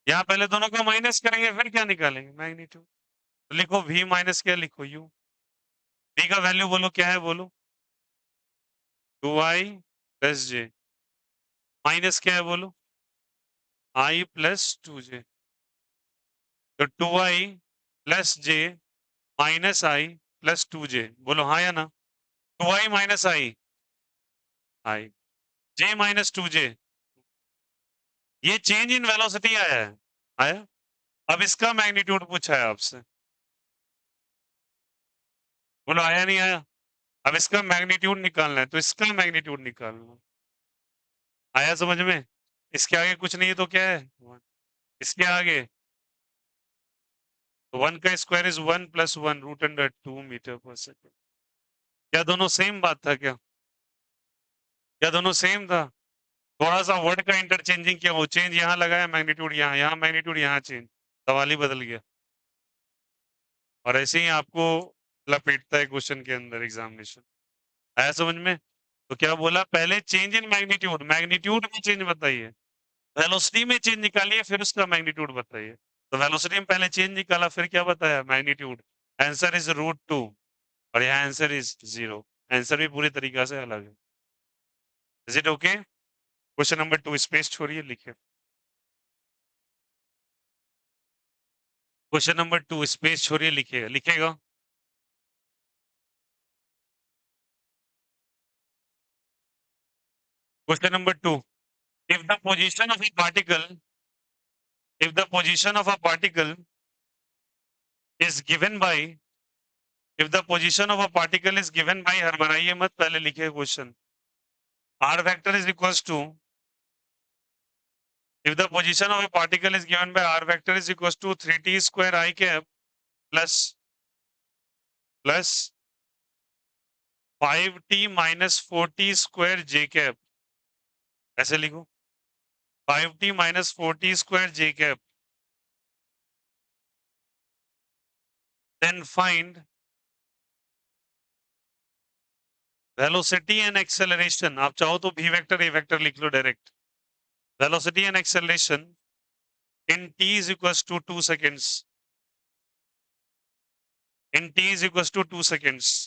यहाँ पहले दोनों को माइनस करेंगे फिर क्या निकालेंगे मैग्नीट्यूड। तो लिखो v माइनस क्या लिखो u। v का वैल्यू बोलो क्या है बोलो? 2i प्लस j, माइनस क्या है बोलो? i plus 2j। तो 2i प्लस जे माइनस आई प्लस 2j, बोलो हाँ या ना? 2i माइनस आई j माइनस 2j, ये चेंज इन वेलोसिटी आया है। आया? अब इसका मैग्नीट्यूड पूछा है आपसे, बोलो आया नहीं आया? अब इसका मैग्नीट्यूड निकालना है, तो इसका मैग्नीट्यूड निकालना। आया समझ में? इसके आगे कुछ नहीं है तो क्या है? इसके आगे 1 का square is 1 plus 1 root under 2 metre per second. क्या दोनों सेम बात था क्या? क्या दोनों सेम था? थोड़ा सा वर्ड का इंटरचेंजिंग किया, वो चेंज यहाँ लगाया, मैग्नीट्यूड यहाँ, यहाँ मैग्नीट्यूड यहाँ चेंज, सवाल ही बदल गया। और ऐसे ही आपको लपेटता है क्वेश्चन के अंदर एग्जामिनेशन। आया समझ में? तो क्या बोला, पहले चेंज इन मैग्नीट्यूड, मैग्नीट्यूड में चेंज बताइए, वेलोसिटी में चेंज निकालिए, फिर उसका मैग्नीट्यूड बताइए। तो वेलोसिटी में पहले चेंज निकाला, फिर क्या बताया, मैग्नीट्यूड। आंसर इज √2 और यहाँ आंसर इज 0। आंसर भी पूरी तरीका से अलग है। Is it okay? Question number 2 space छोड़िए, लिखिए। क्वेश्चन नंबर 2 स्पेस छोड़िए, लिखिएगा, लिखेगा। Question number 2, if the position of a particle if the position of a particle is given by if the position of a particle is given by, हर बनाइए मत, पहले लिखिए question. r vector is equals to, if the position of a particle is given by r vector is equals to 3t square I cap plus 5t minus 4t square j cap, ऐसे लिखो, 5t minus 4t square j cap, then find velocity and acceleration। आप चाहो तो v vector a vector लिख लो direct. velocity and acceleration in t is equals to 2 seconds, in t is equals to 2 seconds।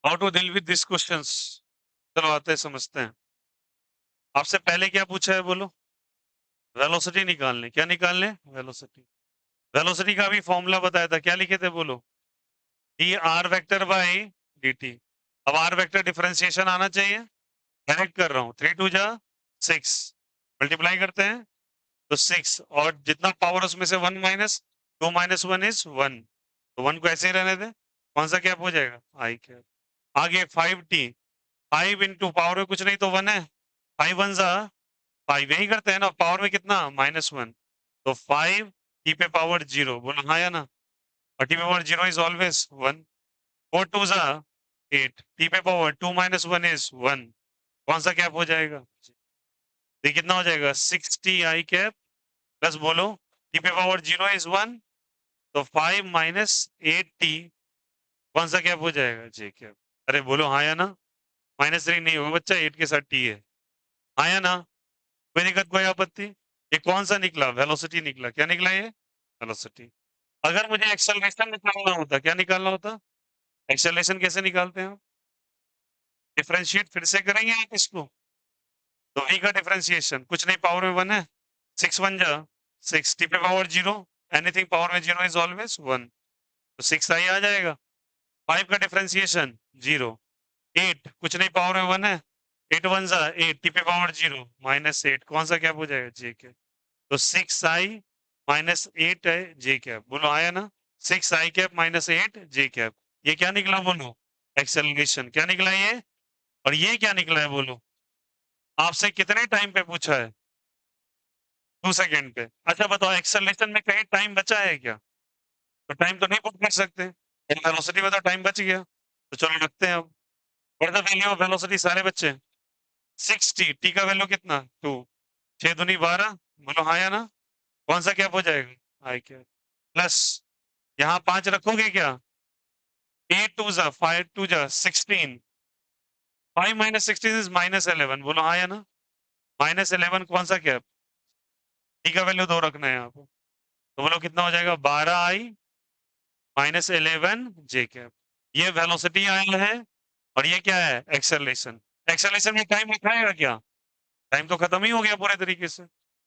how to deal with these questions? चलो आते हैं, समझते हैं। आपसे पहले क्या पूछा है बोलो? वेलोसिटी निकालने। क्या निकालने? वेलोसिटी। वेलोसिटी का भी फॉर्मूला बताया था, क्या लिखे थे बोलो? D R vector by D T. अब आर वेक्टर डिफरेंशिएशन आना चाहिए, डायरेक्ट कर रहा हूं। 3 2 जा 6, मल्टीप्लाई करते हैं तो 6, और जितना पावर उसमें से 1 माइनस 2 माइनस 1 इज 1, तो 1 को ऐसे ही रहने दें। कौन सा कैप हो जाएगा? आई कैप। आगे 5t, 5 इंटू पावर में कुछ नहीं तो 1 है, 5 1 जा 5, यही करते हैं ना, पावर में कितना? -1, तो 5 टी पे पावर 0, बोलो हाँ या ना? और टी पे पावर 0 इज ऑलवेज 1। 4 2 जा 8, टी पे पावर 2 माइनस 1 इज 1, कौन सा कैप हो जाएगा? ये कितना हो जाएगा? 6t आई कैप प्लस, बोलो टी पे पावर 0 इज 1, तो 5 माइनस 8t, कौन सा कैप हो जाएगा? जे कैप। अरे बोलो हाँ या ना? -3 नहीं होगा बच्चा, 8 के साथ t है। हाँ या ना? कोई दिक्कत, कोई आपत्ति? ये कौन सा निकला? वेलोसिटी निकला। क्या निकला ये? वेलोसिटी। अगर मुझे एक्सेलरेशन निकालना होता, क्या निकालना होता? एक्सेलरेशन कैसे निकालते हैं? डिफरेंशिएट फिर से करेंगे आप इसको, तो v का डिफरेंशिएशन, कुछ नहीं, पावर में 1 है, 6 1 जा 6, t पे पावर 0, एनीथिंग पावर में 0 इज ऑलवेज 1, तो 6 आई आ जाएगा। 5 का डिफरेंशिएशन 0, 8 कुछ नहीं, पावर में 1 है, 8 1 जा 8, t पे पावर 0 -8, कौन सा कैप हो जाएगा? जे कैप। तो 6i -8 है जे कैप, बोलो आया ना? 6i कैप -8 जे कैप, ये क्या निकला बोलो? एक्सेलरेशन। क्या निकला ये? और ये क्या निकला है बोलो? आपसे कितने टाइम पे पूछा है? 2 सेकंड पे। अच्छा बताओ, एक्सेलरेशन में कहीं टाइम बचा है क्या? तो टाइम तो नहीं पुट कर सकते, वेलोसिटी में तो टाइम बच गया, तो चलो रखते हैं अब। What the value of velocity सारे बच्चे? 6t, t का वैल्यू कितना? 2, 6 दूनी 12, बोलो हाँ या ना? कौन सा कैप हो जाएगा? आई कैप। प्लस यहाँ 5 रखोगे क्या? 8 2 जा 5 2 जा 16, 5 माइनस 16 इज -11, बोलो हाँ या ना? -11 कौन सा कैप? टी का वैल्यू 2 रखना है यहाँ पे, तो बोलो कितना हो जाएगा? 12i -11 जे कैप। ये वेलोसिटी आया है, और ये क्या है? एक्सेलरेशन। एक्सेलरेशन में टाइम लिखाएगा क्या? टाइम तो खत्म ही हो गया पूरे तरीके से।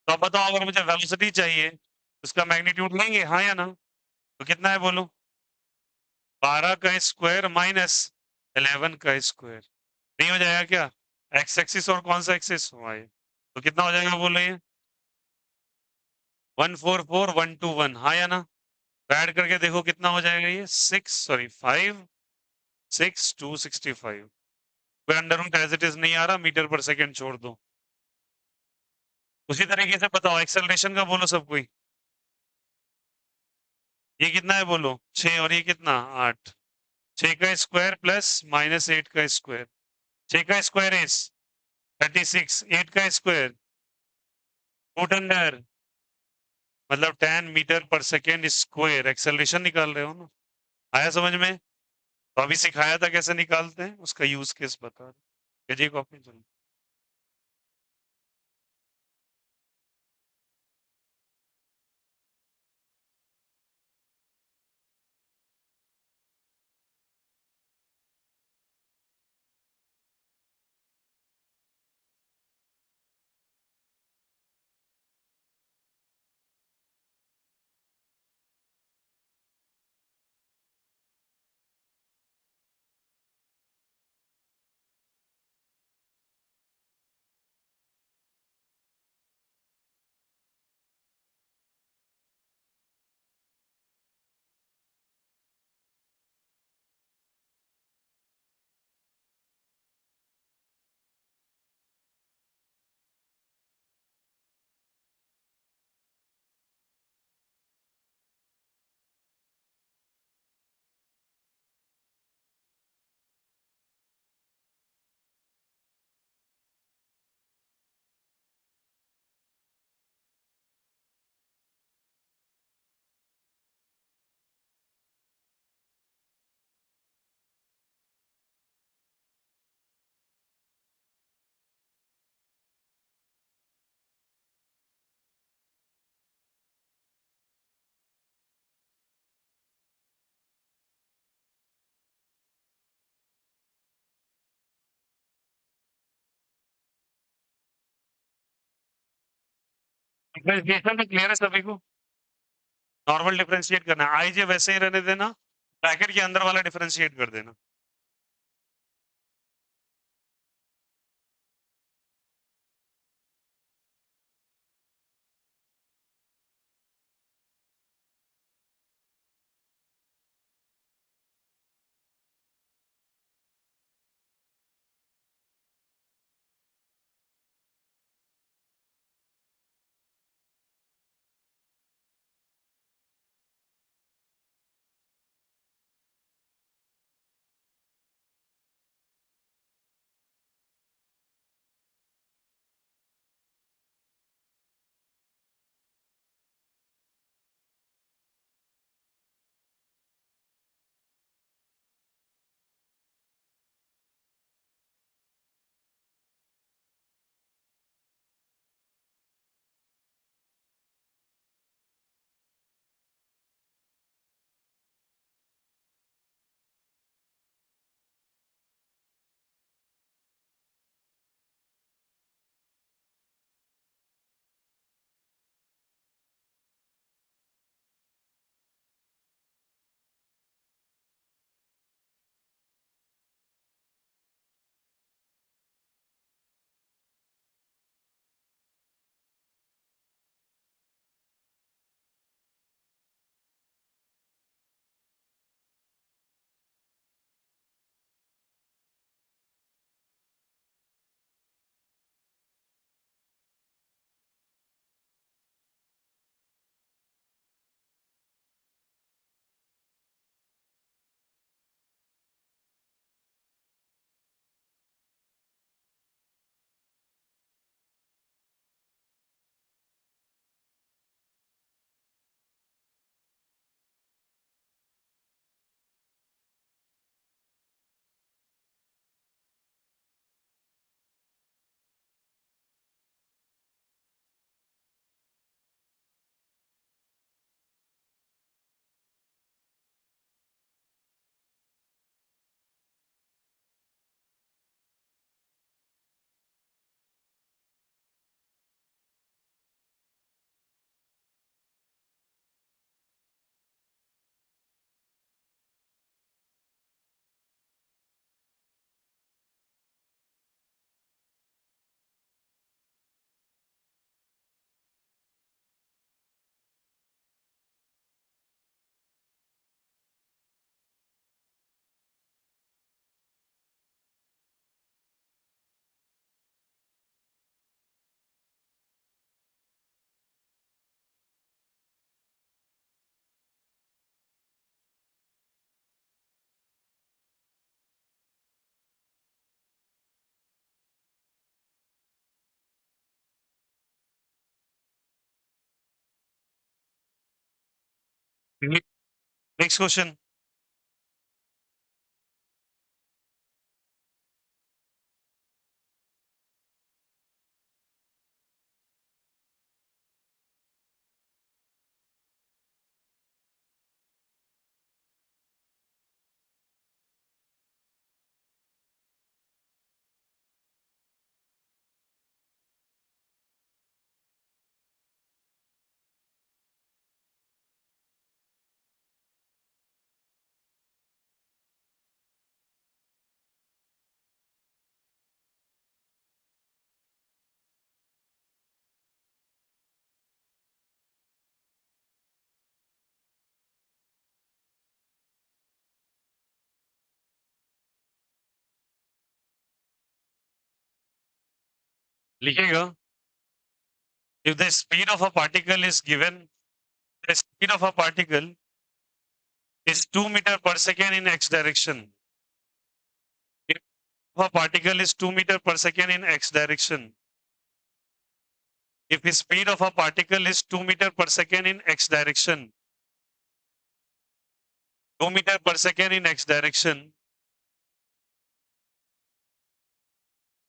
तो अब बताओ अगर मुझे वेलोसिटी चाहिए, उसका मैग्नीट्यूड लेंगे, हाँ या ना? तो कितना है बोलो? 12 का स्क्वायर माइनस 11 का स्क्वायर। नहीं हो जाएगा क्या? एक्स एक्सिस और कौन सा एक्सिस? वाई। तो कितना हो जाएगा बोलो ये? 144 121, हाँ या ना? ऐड करके देखो कितना हो जाएगा ये? 5 6 265। कोई under root as it is नहीं आ रहा, मीटर पर सेकेंड छोड़ दो। उसी तरीके से बताओ एक्सेलरेशन का बोलो सब कोई। ये कितना है बोलो? 6 और ये कितना? 8। 6 का स्क्वायर प्लस माइनस 8 का स्क्वायर। 6 का स्क्वायर इज 36, 8 का स्क्वायर रूट अंडर, मतलब 10 metre per second square. Acceleration निकाल रहे हो ना? आया समझ में? तो अभी सिखाया था कैसे निकालते हैं, उसका यूज केस बता रहे। भेजिए कॉपी चलो। डिफरेंशिएशन में क्लियर है सभी को? नॉर्मल डिफरेंशिएट करना है, आई जे वैसे ही रहने देना, ब्रैकेट के अंदर वाला डिफरेंशिएट कर देना। Next question. लिखिएगा, if the speed of a particle is given, the speed of a particle is 2 meter per second in x direction. If a particle is 2 meter per second in x direction, if the speed of a particle is 2 meter per second in x direction, 2 meter per second in x direction,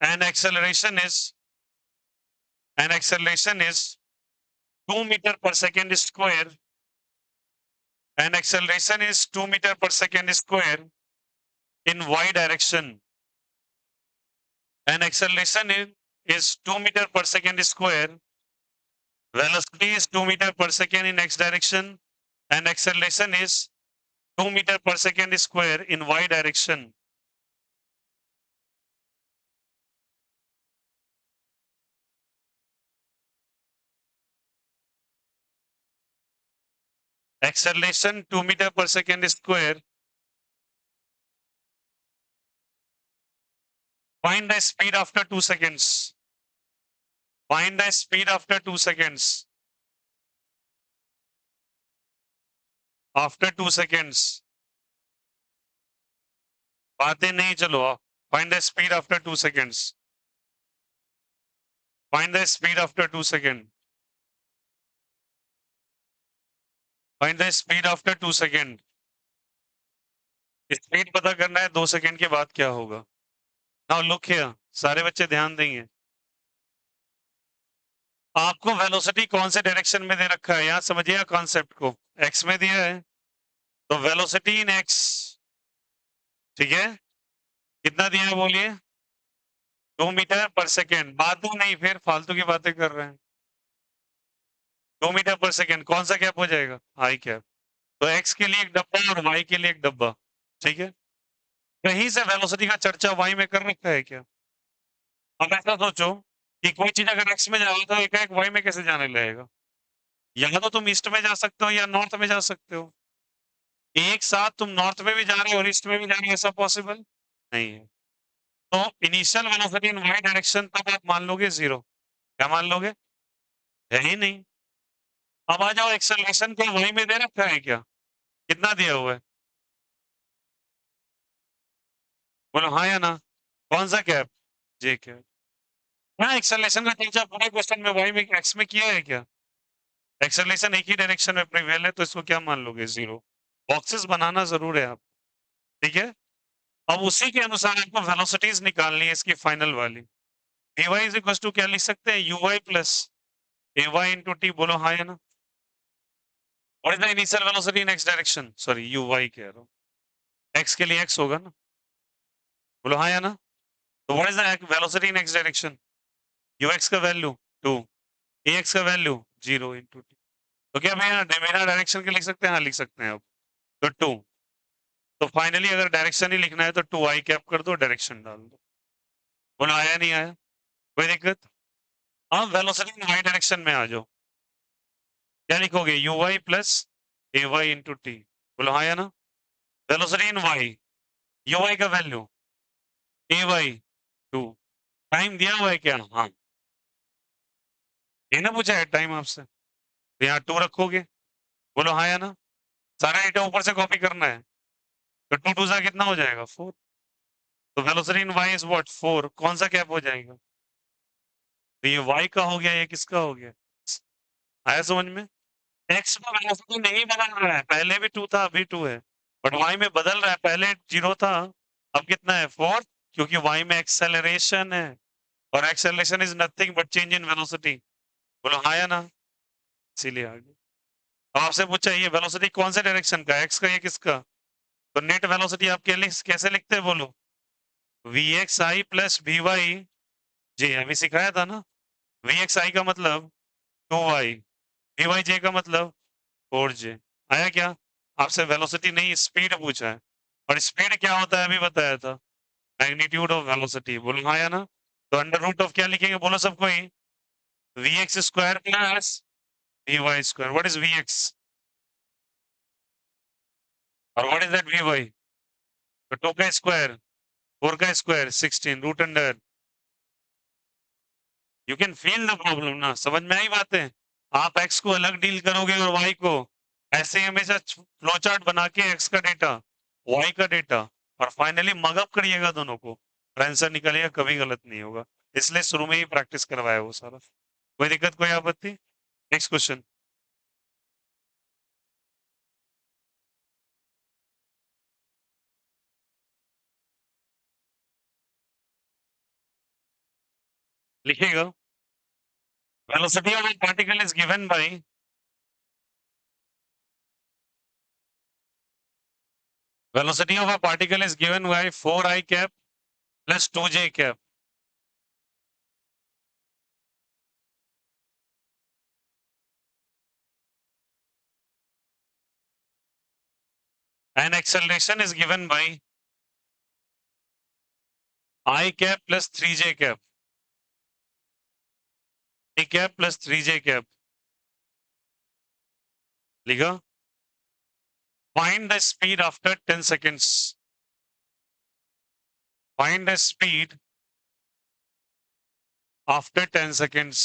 and acceleration is 2 meter per second square, and acceleration is 2 meter per second square in y direction, and acceleration is 2 meter per second square, velocity is 2 meter per second in x direction, and acceleration is 2 meter per second square in y direction. Acceleration 2 meter per second square. Find the speed after 2 seconds. Find the speed after 2 seconds. After 2 seconds. बातें नहीं चलो. Find the speed after 2 seconds. Find the speed after 2 seconds. Find the speed after 2 seconds. Speed पता करना है 2 second के बाद क्या होगा. नाउ लुक हियर, सारे बच्चे ध्यान देंगे. आपको वेलोसिटी कौन से डायरेक्शन में दे रखा है, यहां समझिएगा कॉन्सेप्ट को. एक्स में दिया है तो वेलोसिटी इन एक्स, ठीक है. कितना दिया है बोलिए. 2 मीटर पर सेकेंड. बातों नहीं, फिर फालतू की बातें कर रहे हैं. 2 मीटर पर सेकेंड कौन सा कैप हो जाएगा, आई कैप. तो एक्स के लिए एक डब्बा और वाई के लिए एक डब्बा, ठीक है. कहीं से वेलोसिटी का चर्चा वाई में कर रखा है क्या. अब ऐसा सोचो कि कोई चीज अगर एक्स में जा रहा है तो एकाएक वाई में कैसे जाने लगेगा. या तो तुम ईस्ट में जा सकते हो या नॉर्थ में जा सकते हो. एक साथ तुम नॉर्थ में भी जा रहे हो और ईस्ट में भी जा रहे हो, ऐसा पॉसिबल नहीं है. तो initial velocity in y direction तब आप मान लोगे जीरो. क्या मान लोगे, है ही नहीं. अब आ जाओ, एक्सेलरेशन को वाई में दे रखा है क्या, कितना दिया हुआ है. बोलो हाँ या ना. कौन सा कैप, जे कैप. हाँ, एक्सेलरेशन का चर्चा पूरे क्वेश्चन में वाई में एक्स में किया है क्या. एक्सेलरेशन एक ही डायरेक्शन में प्रिवेल है तो इसको क्या मान लोगे, जीरो. बॉक्सेस बनाना जरूर है आप, ठीक है. अब उसी के अनुसार आपको वेलोसिटीज निकालनी है इसकी फाइनल वाली. ay इज इक्वल टू क्या लिख सकते हैं, uy plus ay into t. बोलो हाँ या ना. What is the initial velocity in x direction, sorry uy कह रहा हूँ, x के लिए x होगा ना. बोलो हाँ या ना. तो what is the velocity in x direction, ux का वैल्यू 2, ax का वैल्यू 0 इंटू टी. तो क्या मैं मेरा डायरेक्शन के लिख सकते हैं, हाँ लिख सकते हैं. अब तो 2. तो फाइनली अगर डायरेक्शन ही लिखना है तो 2i कैप कर दो, डायरेक्शन डाल दो. बोलो आया नहीं आया, कोई दिक्कत. हाँ, वेलोसिटी इन वाई डायरेक्शन में आ जाओ. क्या लिखोगे, u y plus a y into t. बोलो हाँ या ना. Velocity in y, u y का वैल्यू ए वाई 2. टाइम दिया हुआ है क्या, हाँ. ये ना पूछा है टाइम आपसे, तो यहाँ 2 रखोगे. बोलो हाँ या ना. सारा डेटा ऊपर से कॉपी करना है. तो 2 2 सा कितना हो जाएगा, 4. तो velocity in y is what, 4. कौन सा कैप हो जाएगा, तो ये वाई का हो गया, ये किसका हो गया. आया समझ में. एक्स में वेलोसिटी नहीं बदल रहा है, पहले भी 2 था अभी 2 है, बट वाई में बदल रहा है, पहले 0 था अब कितना है 4, क्योंकि वाई में एक्सेलरेशन है और acceleration is nothing but change in velocity. बोलो हाँ या ना, इसीलिए आगे। अब आपसे पूछा ये वेलोसिटी कौन से डायरेक्शन का, एक्स का या किसका? तो नेट वेलोसिटी आप कैसे लिखते हैं बोलो, V x I plus we Y, J अभी सिखाया था ना, वी एक्स आई का मतलब 2y, वी वाई जे का मतलब 4j। आया क्या? आपसे वेलोसिटी नहीं स्पीड पूछा है, और स्पीड क्या होता है अभी बताया था, मैग्नीट्यूड ऑफ वेलोसिटी। बोलो हाँ या ना, तो अंडर रूट ऑफ क्या लिखेंगे बोलो सबको ही, V x square plus we Y square. What is V X और what is that V Y? तो 2 का स्क्वायर 4 का square 16 root under. You can feel the problem ना, समझ में आई बातें? आप एक्स को अलग डील करोगे और वाई को, ऐसे ही हमेशा फ्लो चार्ट बना के एक्स का डेटा वाई का डेटा और फाइनली मगअप करिएगा दोनों को, और आंसर निकलेगा, कभी गलत नहीं होगा। इसलिए शुरू में ही प्रैक्टिस करवाया वो सारा। कोई दिक्कत कोई आपत्ति? नेक्स्ट क्वेश्चन लिखिएगा। Velocity of a particle is given by, velocity of a particle is given by 4i cap plus 2j cap and acceleration is given by I cap plus 3j cap, I cap plus 3j cap। लिखा। Find the speed after 10 seconds, find the speed after 10 seconds,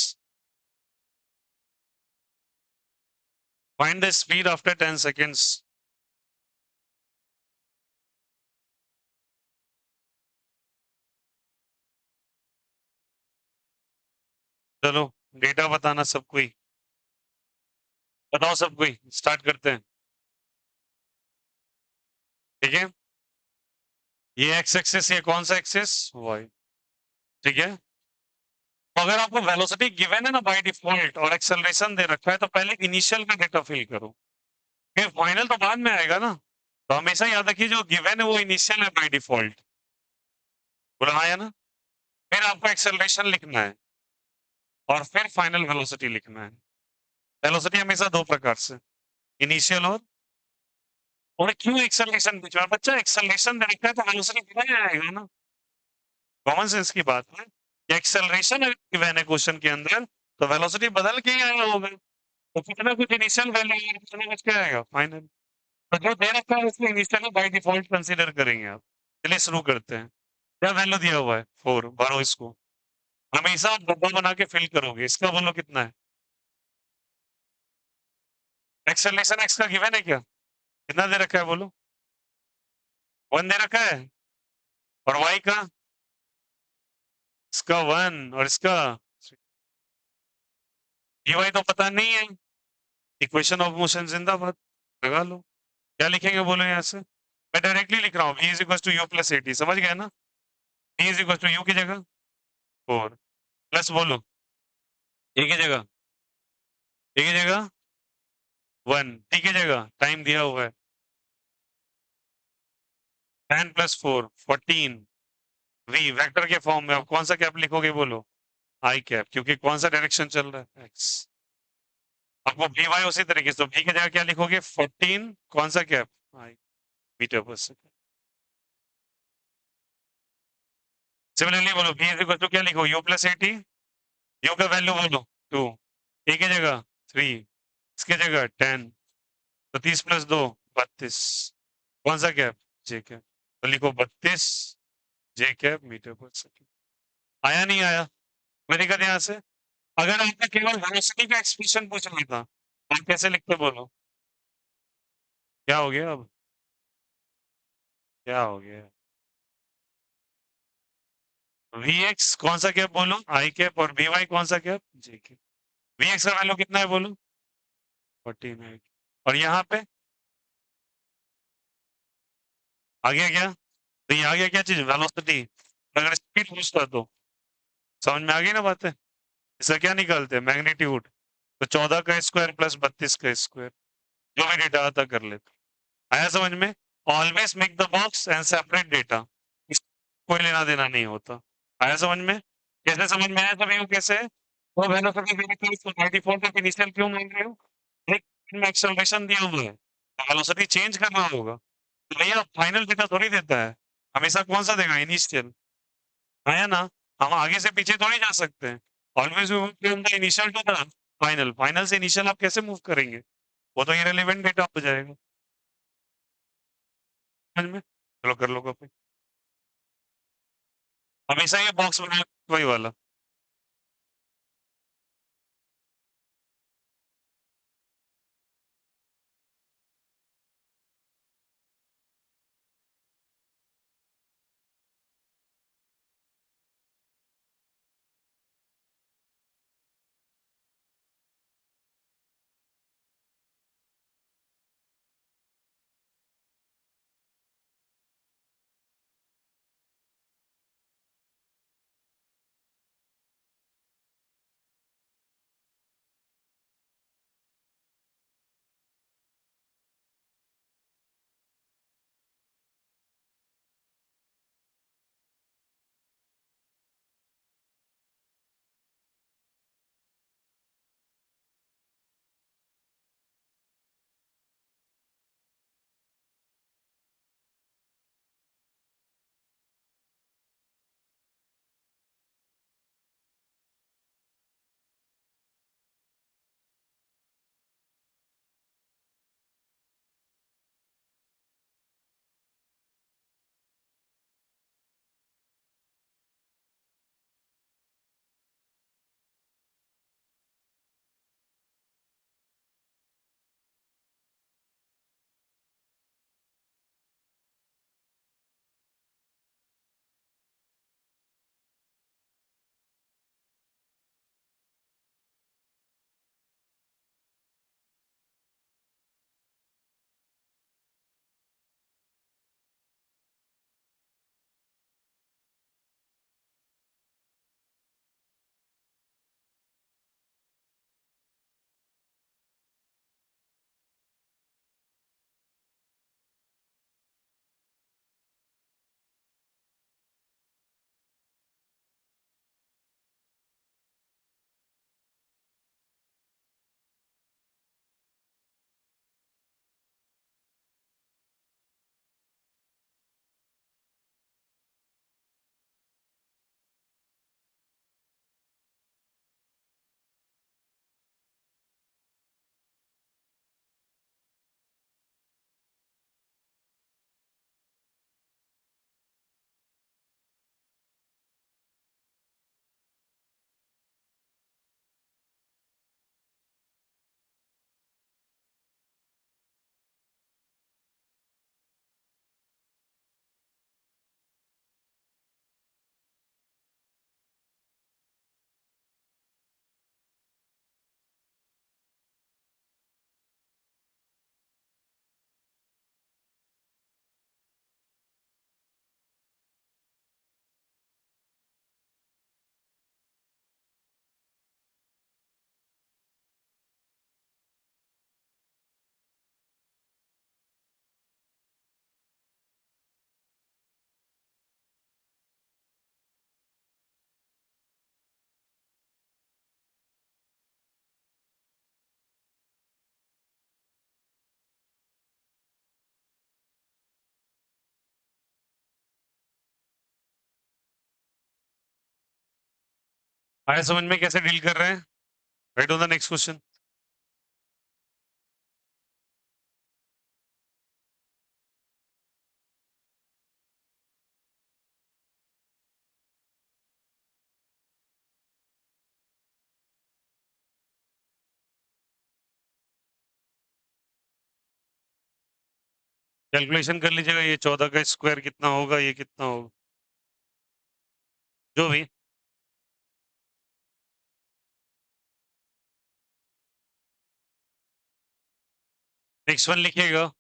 find the speed after 10 seconds। चलो data बताना सबको ही, बताओ सबको ही, start करते हैं। ठीक है, ये एक्स एक्सिस, ये कौन सा एक्सिस, वाई। ठीक है, तो अगर आपको वेलोसिटी गिवन है ना बाय डिफॉल्ट और एक्सेलरेशन दे रखा है, तो पहले इनिशियल का डेटा फिल करो, फिर फाइनल तो बाद में आएगा ना। तो हमेशा याद रखिए जो गिवन है वो इनिशियल है बाय डिफॉल्ट। बोला हाँ या ना, फिर आपको एक्सेलरेशन लिखना है और फिर फाइनल वेलोसिटी लिखना है। वेलोसिटी हमेशा दो प्रकार से, इनिशियल और क्यों एक्सेलरेशन पूछा है? बच्चा एक्सेलरेशन दे रखा है तो वेलोसिटी कितना ही आएगा ना, कॉमन सेंस की बात है। एक्सेलरेशन गिवन है क्वेश्चन के अंदर, तो वेलोसिटी बदल के ही आया होगा, तो कितना कुछ इनिशियल वैल्यू कितना कुछ क्या आएगा फाइनल। तो जो दे रखा है उसको इनिशियल बाय डिफॉल्ट कंसीडर करेंगे आप। चलिए शुरू करते हैं। क्या वैल्यू दिया हुआ है 4, भरो इसको। हमेशा आप डब्बा बना के फिल करोगे, इसका बोलो कितना है। एक्सेलरेशन एक्स का गिवन है क्या, कितना दे रखा है बोलो, 1 दे रखा है, और वाई का, इसका 1 और इसका dy तो पता नहीं है। इक्वेशन ऑफ मोशन जिंदाबाद, लगा लो। क्या लिखेंगे बोलो यहाँ से, मैं डायरेक्टली लिख रहा हूँ v is equal to u plus 80, समझ गए ना। v is equal to u की जगह 4 प्लस बोलो a की जगह, a की जगह 1, t की जगह टाइम दिया हुआ है 10 प्लस 4 14, v वेक्टर के फॉर्म में। अब कौन सा कैप लिखोगे बोलो, आई कैप, क्योंकि कौन सा डायरेक्शन चल रहा है x। आपको भी वाई उसी तरीके से, तो v की जगह क्या लिखोगे 14, कौन सा कैप, आई, मीटर पर सेकंड। सिमिलरली बोलो v इज इक्वल टू क्या लिखो, u प्लस 80, u का वैल्यू बोलो 2, a की जगह 3, इसकी जगह 10, तो 30 प्लस 2 32, कौन सा कैप, जे कैप, तो लिखो 32 जे कैप मीटर पर सेकंड। आया नहीं आया, मैं दिक्कत यहाँ से। अगर आपने केवल वेलोसिटी का एक्सप्रेशन पूछ लिया था, आप कैसे लिखते बोलो, क्या हो गया अब, क्या हो गया, वी एक्स कौन सा कैप बोलो, आई कैप, और वी वाई कौन सा cap, j cap. V x का वैल्यू कितना है बोलो, 49 और यहाँ पे आ गया क्या? तो ये आ गया क्या चीज़? वेलोसिटी। अगर स्पीड पूछता तो समझ में आ गई ना बातें? इसका क्या निकालते हैं? मैग्नीट्यूड। तो 14 का स्क्वायर प्लस 32 का स्क्वायर, जो भी डेटा आता कर लेते। आया समझ में? Always make the box and separate data. कोई लेना देना नहीं होता। आया समझ में? कैसे समझ में आया सभी को? कैसे? वो वेलोसिटी वेक्टर इसको 94 तक इनिशियल क्यों मान रहे हो? एक में एक्सेलरेशन दिया हुआ है, वेलोसिटी चेंज करना होगा। तो भैया फाइनल डेटा थोड़ी देता है, हमेशा कौन सा देगा? इनिशियल। आया ना? हम आगे से पीछे थोड़ी जा सकते हैं। Always we move from the initial to the final. Final से इनिशियल आप कैसे मूव करेंगे? वो तो इररिलेवेंट डेटा हो जाएगा। समझ में? चलो कर लो कॉपी। हमेशा ये बॉक्स बना वही वाला। आया समझ में कैसे डील कर रहे हैं? Right on the next question. Calculation कर लीजिएगा, ये 14 का स्क्वायर कितना होगा, ये कितना होगा, जो भी। नेक्स्ट वन लिखिएगा।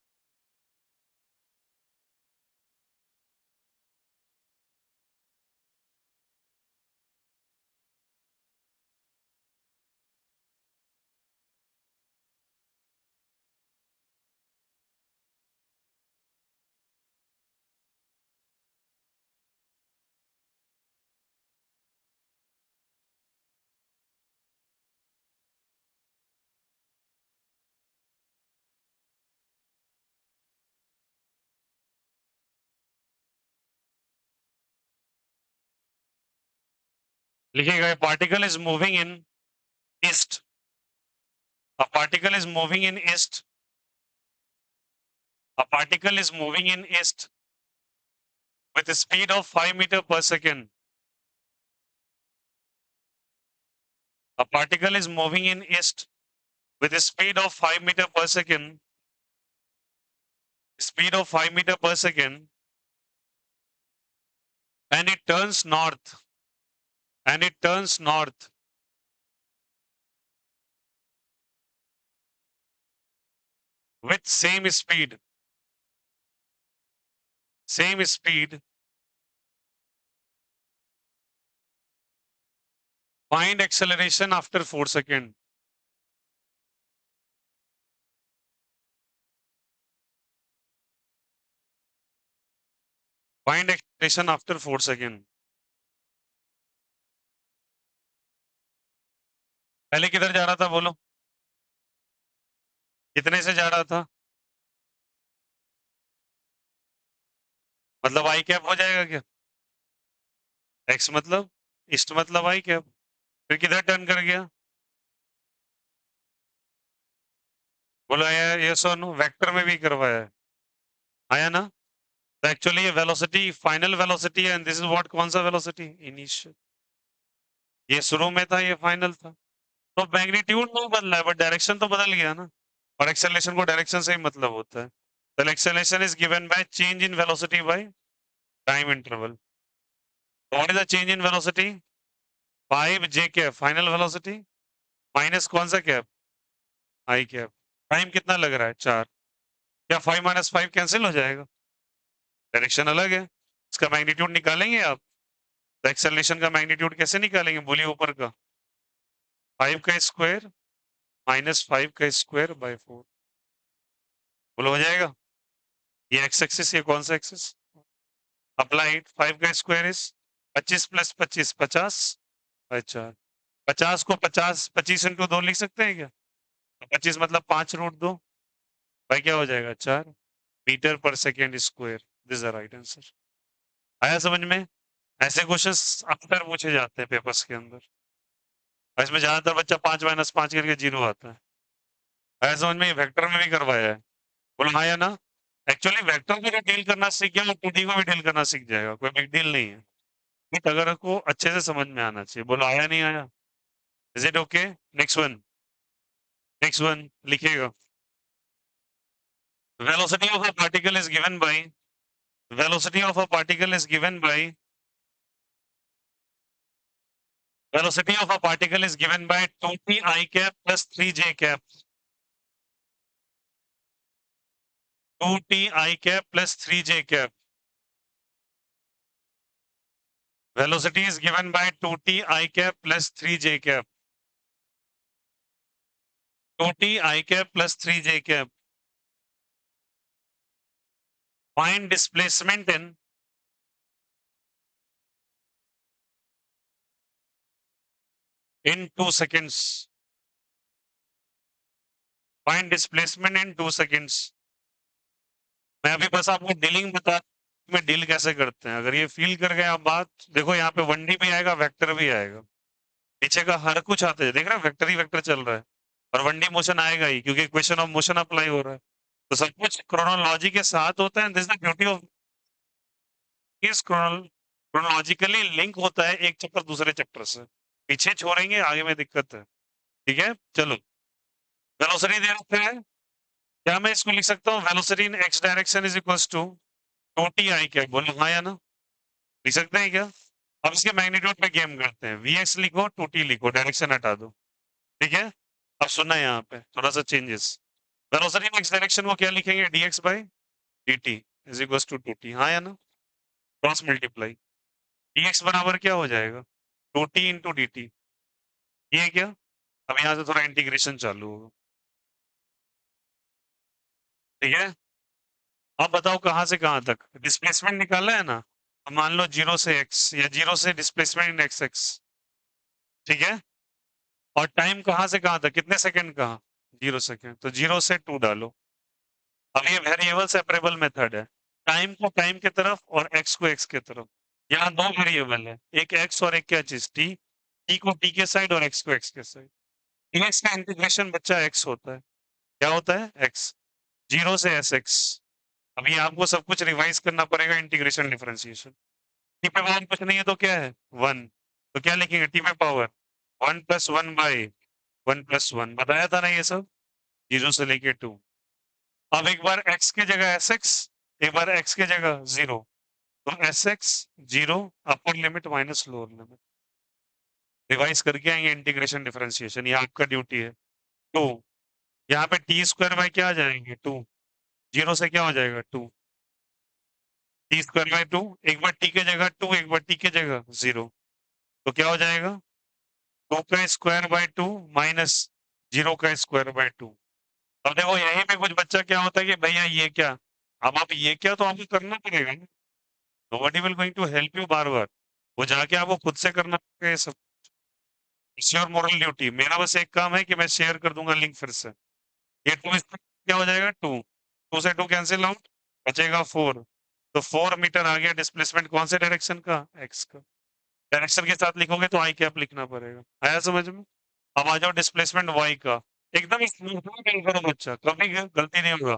लिखिएगा particle is moving in east. A particle is moving in east. A particle is moving in east with a speed of 5 meter per second. A particle is moving in east with a speed of 5 meter per second. Speed of 5 meter per second. And it turns north. And it turns north. With same speed. Same speed. Find acceleration after 4 seconds. Find acceleration after 4 seconds. पहले किधर जा रहा था बोलो? कितने से जा रहा था? मतलब आई कैप हो जाएगा क्या? एक्स मतलब ईस्ट मतलब आई कैप। फिर किधर टर्न कर गया? बोलो आया ये सोनू वेक्टर में भी करवाया है। आया ना? तो एक्चुअली ये वेलोसिटी फाइनल वेलोसिटी है एंड दिस इज व्हाट कौन सा वेलोसिटी? इनिशियल। ये शुरू में था, ये फाइनल था। तो मैग्नीट्यूड नहीं बदला है बट डायरेक्शन तो बदल गया ना। और एक्सेलरेशन को डायरेक्शन से ही मतलब होता है। तो acceleration is given by change in velocity by time interval. What is the change in velocity? 5 J cap final velocity minus कौन सा कैप? I cap. टाइम कितना लग रहा है? 4। क्या 5 माइनस 5 कैंसिल हो जाएगा? डायरेक्शन अलग है। इसका मैग्नीट्यूड निकालेंगे आप? तो एक्सेलरेशन का मैग्नीट्यूड कैसे निकालेंगे? बोलिए ऊपर का 5 का स्क्वायर माइनस 5 का स्क्वायर बाय 4। बोलो हो जाएगा? ये एक्स एक्सिस, ये कौन सा एक्सिस? अप्लाइड 5 का स्क्वायर इज 25 प्लस 25 50 बाय 4। 50 को 50 25 इंटू 2 लिख सकते हैं क्या? 25 मतलब 5 रूट 2 भाई क्या हो जाएगा? 4 metre per second square. This is the right answer. आया समझ में? ऐसे क्वेश्चंस अक्सर पूछे जाते हैं पेपर्स के अंदर। इसमें ज्यादातर बच्चा 5 माइनस 5 करके 0 आता है। आया समझ में? वेक्टर में भी करवाया है। बोलो हाँ या ना? एक्चुअली वेक्टर को जो डील करना सीख गया वो 2D को भी डील करना सीख जाएगा, कोई बिग डील नहीं है। बट अगर को अच्छे से समझ में आना चाहिए। बोलो आया नहीं आया? Is it okay? Next one. Next one लिखिएगा। Velocity of a particle is given by velocity of a particle is given by velocity of a particle is given by 2t I cap plus 3j cap. 2t I cap plus 3j cap. Velocity is given by 2t I cap plus 3j cap. 2t I cap plus 3j cap. Find displacement in 2 seconds. Find displacement in 2 seconds. मैं अभी बस आपको dealing बता में deal कैसे करते हैं। अगर ये फील कर गए आप बात, देखो यहाँ पे 1D भी आएगा, वेक्टर भी आएगा। पीछे का हर कुछ आता है, देख रहे हैं वेक्टर ही वेक्टर चल रहा है और 1D मोशन आएगा ही क्योंकि इक्वेशन ऑफ मोशन अप्लाई हो रहा है। तो सब कुछ क्रोनोलॉजी के साथ होता है। दिस द ब्यूटी ऑफ इस क्रोनोलॉजिकली लिंक होता है एक चक्कर दूसरे चक्कर से। पीछे छोड़ेंगे आगे में दिक्कत है। ठीक है चलो। वेलोसिटी दे रखते हैं, क्या मैं इसको लिख सकता हूँ? Velocity in x direction is equal to 2t I क्या? बोलो हाँ या ना? लिख सकते हैं क्या? अब इसके मैग्नीट्यूड पे गेम करते हैं। vx लिखो 2t लिखो, डायरेक्शन हटा दो। ठीक है? अब सुनना यहाँ पे थोड़ा सा changes. Velocity in x direction को क्या लिखेंगे, dx by dt is equal to 2t, हाँ या ना, क्रॉस मल्टीप्लाई, dx बराबर क्या हो जाएगा, 2t इंटू dt, ये क्या, अब यहाँ से थोड़ा इंटीग्रेशन चालू होगा, ठीक है। अब बताओ कहाँ से कहाँ तक डिस्प्लेसमेंट निकाला है ना, अब मान लो 0 से x या 0 से डिस्प्लेसमेंट इन एक्स एक्स, ठीक है, और टाइम कहाँ से कहाँ तक, कितने सेकंड कहाँ, 0 सेकंड, तो 0 से 2 डालो। अब ये वेरिएबल सेपरेबल मेथड है, टाइम को टाइम की तरफ और एक्स को एक्स की तरफ, यहाँ दो वेरिएबल है, एक एक्स और एक क्या चीज टी, टी को टी के साइड और एक्स को एक्स के साइड, एक्स का इंटीग्रेशन बच्चा एक्स होता है, क्या होता है एक्स, 0 से एस एक्स। अभी आपको सब कुछ रिवाइज करना पड़ेगा, इंटीग्रेशन डिफरेंशिएशन, टी पे पावर कुछ नहीं है तो क्या है 1, तो क्या लिखेंगे टी पे पावर 1 प्लस 1 बाई 1 प्लस 1, बताया था ना ये सब, 0 से लेके 2। अब एक बार x की जगह एस एक्स, एक बार x की जगह 0, तो S x 0, upper limit minus lower limit, revise करके आएंगे इंटीग्रेशन डिफरेंशिएशन, ये आपका ड्यूटी है। टू, यहाँ पे टी स्क्वायर बाय क्या आ जाएंगे 2, 0 से क्या हो जाएगा 2, टी स्क्वायर बाय 2, एक बार टी की जगह 2, एक बार टी की जगह 0, तो क्या हो जाएगा 2 का स्क्वायर बाय 2 माइनस 0 का स्क्वायर बाय 2। अब देखो यहीं पे कुछ बच्चा क्या होता है कि भैया ये क्या, अब आप ये क्या तो आपको करना पड़ेगा ना, nobody will going to help you बार बार, वो जाके आपको खुद से करना पड़ेगा ये सब, इट्स योर मोरल ड्यूटी। मेरा बस एक काम है कि मैं शेयर कर दूंगा लिंक फिर से, ये 2 क्या हो जाएगा 2, 2 से 2 कैंसिल आउट, बचेगा 4, तो 4 मीटर आ गया डिस्प्लेसमेंट कौन से डायरेक्शन का, एक्स का, डायरेक्शन के साथ लिखोगे तो आई कैप लिखना पड़ेगा, आया समझ में। अब आ जाओ डिस्प्लेसमेंट वाई का, एकदम स्मूथली डील करो बच्चा, कभी गलती नहीं होगा,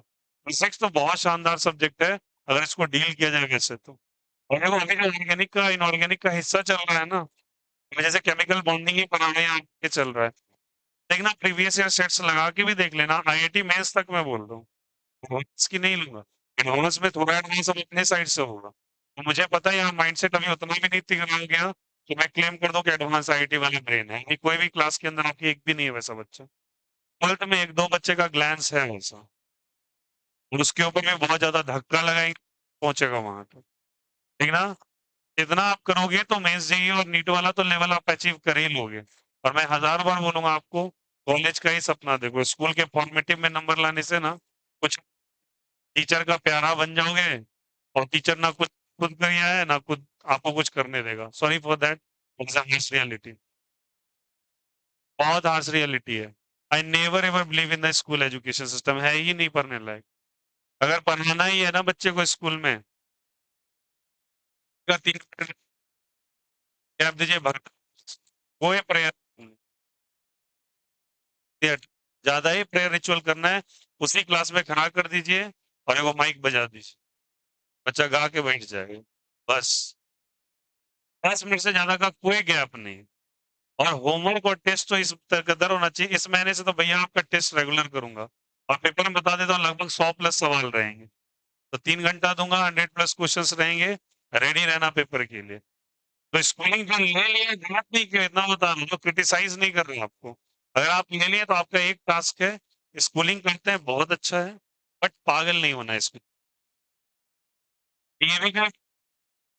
फिजिक्स तो बहुत शानदार सब्जेक्ट है अगर इसको डील किया जाए वैसे तो। और देखो अभी जो ऑर्गेनिक का इनऑर्गेनिक का हिस्सा चल रहा है ना, जैसे केमिकल बॉन्डिंग ही पढ़ाने यहाँ पे चल रहा है, देखना प्रीवियस ईयर सेट्स लगा के भी देख लेना, आईआईटी मेंस तक मैं बोल रहा हूँ, एडवांस की नहीं लूंगा, एडवांस में थोड़ा एडवांस अब अपने साइड से होगा, तो मुझे पता है यहाँ माइंडसेट अभी उतना भी नहीं तिगड़ा गया कि मैं क्लेम कर दूं कि एडवांस आईआईटी वाले ब्रेन है, कोई भी क्लास के अंदर आपकी एक भी नहीं है वैसा बच्चा, ट्वेल्थ में एक दो बच्चे का ग्लैंस है वैसा, और उसके ऊपर भी बहुत ज्यादा धक्का लगाएंगे पहुंचेगा वहां तक, ठीक ना। इतना आप करोगे तो मेंस जेईई और नीट वाला तो लेवल आप अचीव कर ही लोगे, और मैं 1000 बार बोलूंगा आपको, कॉलेज का ही सपना देखो, स्कूल के फॉर्मेटिव में नंबर लाने से ना कुछ, टीचर का प्यारा बन जाओगे, और टीचर ना कुछ खुद किया है ना खुद आपको कुछ करने देगा, sorry for that, it's a harsh reality, बहुत हार्श रियलिटी है। I never ever believe in the school education system, है ही नहीं पढ़ने लायक, अगर पढ़ाना ही है ना बच्चे को स्कूल में, का 3 गैप दीजिए भर, वो है प्रेयर, ज्यादा ही प्रेयर रिचुअल करना है, उसी क्लास में खड़ा कर दीजिए और एगो माइक बजा दीजिए, बच्चा गा के बैठ जाएगा, बस 10 मिनट से ज्यादा का कोई गैप नहीं। और होमवर्क और टेस्ट तो इस कदर होना चाहिए, इस महीने से तो भैया आपका टेस्ट रेगुलर करूंगा, और पेपर में बता देता हूँ लगभग 100 प्लस सवाल रहेंगे, तो 3 घंटा दूंगा, 100 प्लस क्वेश्चंस रहेंगे, रेडी रहना पेपर के लिए। तो स्कूलिंग जो ले लिया गलत नहीं किया, इतना बता रहा हूँ, क्रिटिसाइज नहीं कर रहे आपको, अगर आप ले लिए तो आपका एक टास्क है, स्कूलिंग करते हैं बहुत अच्छा है, बट पागल नहीं होना है इसमें। ये भी क्या,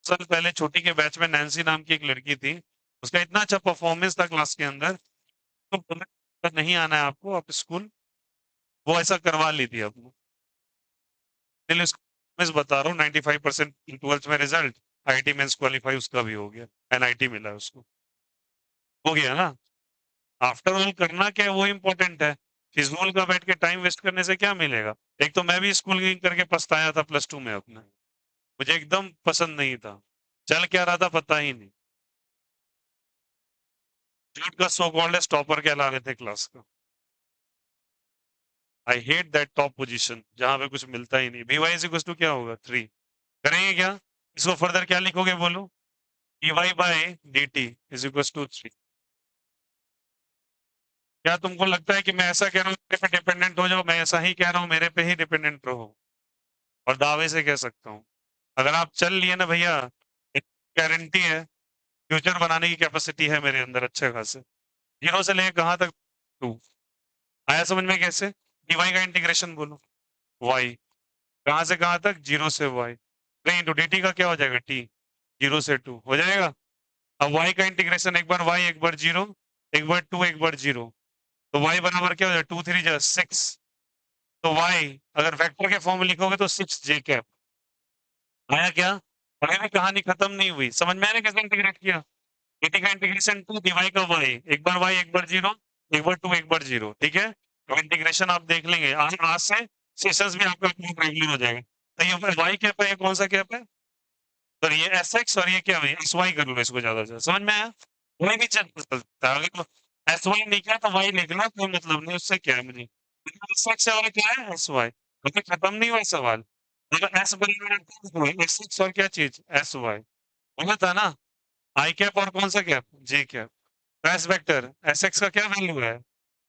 सर पहले छोटी के बैच में नैन्सी नाम की एक लड़की थी, उसका इतना अच्छा परफॉर्मेंस था क्लास के अंदर, तो बोला, नहीं आना है आपको आप स्कूल, वो ऐसा करवा ली थी अपने, इसलिए मैं बता रहा हूँ 95% ट्वेल्थ में रिजल्ट, आईटी मेंस क्वालिफाई उसका भी हो गया, एनआईटी मिला है उसको, हो गया ना। आफ्टर ऑल करना क्या है वो इम्पोर्टेंट है, फिजूल का बैठ के टाइम वेस्ट करने से क्या मिलेगा। एक तो मैं भी स्कूल करके पछताया था प्लस टू में अपने, मुझे एकदम पसंद नहीं था, चल क्या रहा था पता ही नहीं, झूठ का सो कॉल्ड टॉपर कहला रहे थे क्लास का, I hate that top position जहां पे कुछ मिलता ही नहीं। बीवाई इज इक्वल टू क्या होगा 3, करेंगे क्या, इसको फर्दर क्या लिखोगे बोलो, dy by dt is equal to 3। क्या तुमको लगता है कि मैं ऐसा कह रहा हूँ मेरे पे डिपेंडेंट हो जाओ, मैं ऐसा ही कह रहा हूँ मेरे पे ही डिपेंडेंट रहो, और दावे से कह सकता हूँ अगर आप चल लिए ना भैया, एक गारंटी है, फ्यूचर बनाने की कैपेसिटी है मेरे अंदर अच्छे खासे, 0 से लेके कहाँ तक 2, आया समझ में कैसे, dy का इंटीग्रेशन बोलो y, कहाँ से कहाँ तक, 0 से y, नहीं तो dt का क्या हो जाएगा t, 0 से 2 हो जाएगा। अब y का इंटीग्रेशन, एक बार y एक बार 0, एक बार 2 एक बार 0, तो y बराबर क्या हो जाएगा, 2 3 जा 6, तो y अगर वेक्टर के फॉर्म में लिखोगे तो 6j कैप आया क्या। अभी भी कहानी खत्म नहीं हुई, समझ में आया कैसे इंटीग्रेट किया। dt का इंटीग्रेशन 2 dy का y, एक बार y एक बार 0, एक बार 2 एक बार 0, ठीक है। तो इंटीग्रेशन आप देख लेंगे, आज आज से सेशंस भी आपका रेगुलर हो जाएगा। तो ये y कैप है, ये कौन सा कैप है, तो ये sx और ये क्या है, sy कर लो इसको, ज्यादा से समझ में आया। कोई भी चल सकता है, अगर sy नहीं किया तो y लिख लो, कोई मतलब नहीं, उससे क्या है मुझे। sx और क्या है, sy, अभी खत्म नहीं हुआ सवाल। अगर s बराबर sx और क्या चीज, sy बोला था ना, आई कैप और कौन सा cap, j cap. S vector sx का क्या वैल्यू है,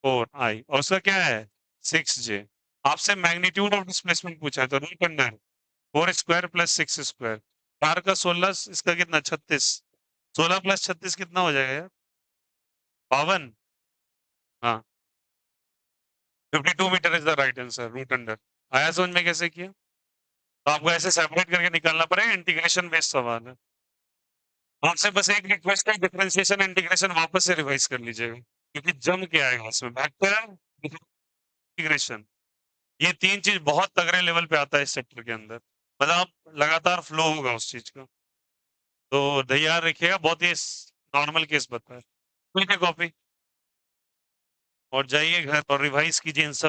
4i, और उसका क्या है 6j। आपसे मैग्नीट्यूड ऑफ डिस्प्लेसमेंट पूछा है, तो root under 4 square plus 6 square, 4 का 16, इसका कितना 36, 16 प्लस 36 कितना हो जाएगा यार, 52। हाँ, 52 metre is the right answer, root under. आया समझ में कैसे किया। तो आपको ऐसे सेपरेट करके निकालना पड़ेगा, इंटीग्रेशन बेस्ड सवाल है। आपसे बस एक रिक्वेस्ट है, डिफरेंशिएशन इंटीग्रेशन वापस से रिवाइज कर लीजिएगा, क्योंकि जम के आएगा इसमें वेक्टर इंटीग्रेशन, ये तीन चीज बहुत तगड़े लेवल पे आता है इस सेक्टर के अंदर, मतलब आप लगातार फ्लो होगा उस चीज का। तो तैयार रखिएगा, बहुत ही नॉर्मल केस बताए। ठीक है कॉपी, और जाइए घर और रिवाइज कीजिए इन सब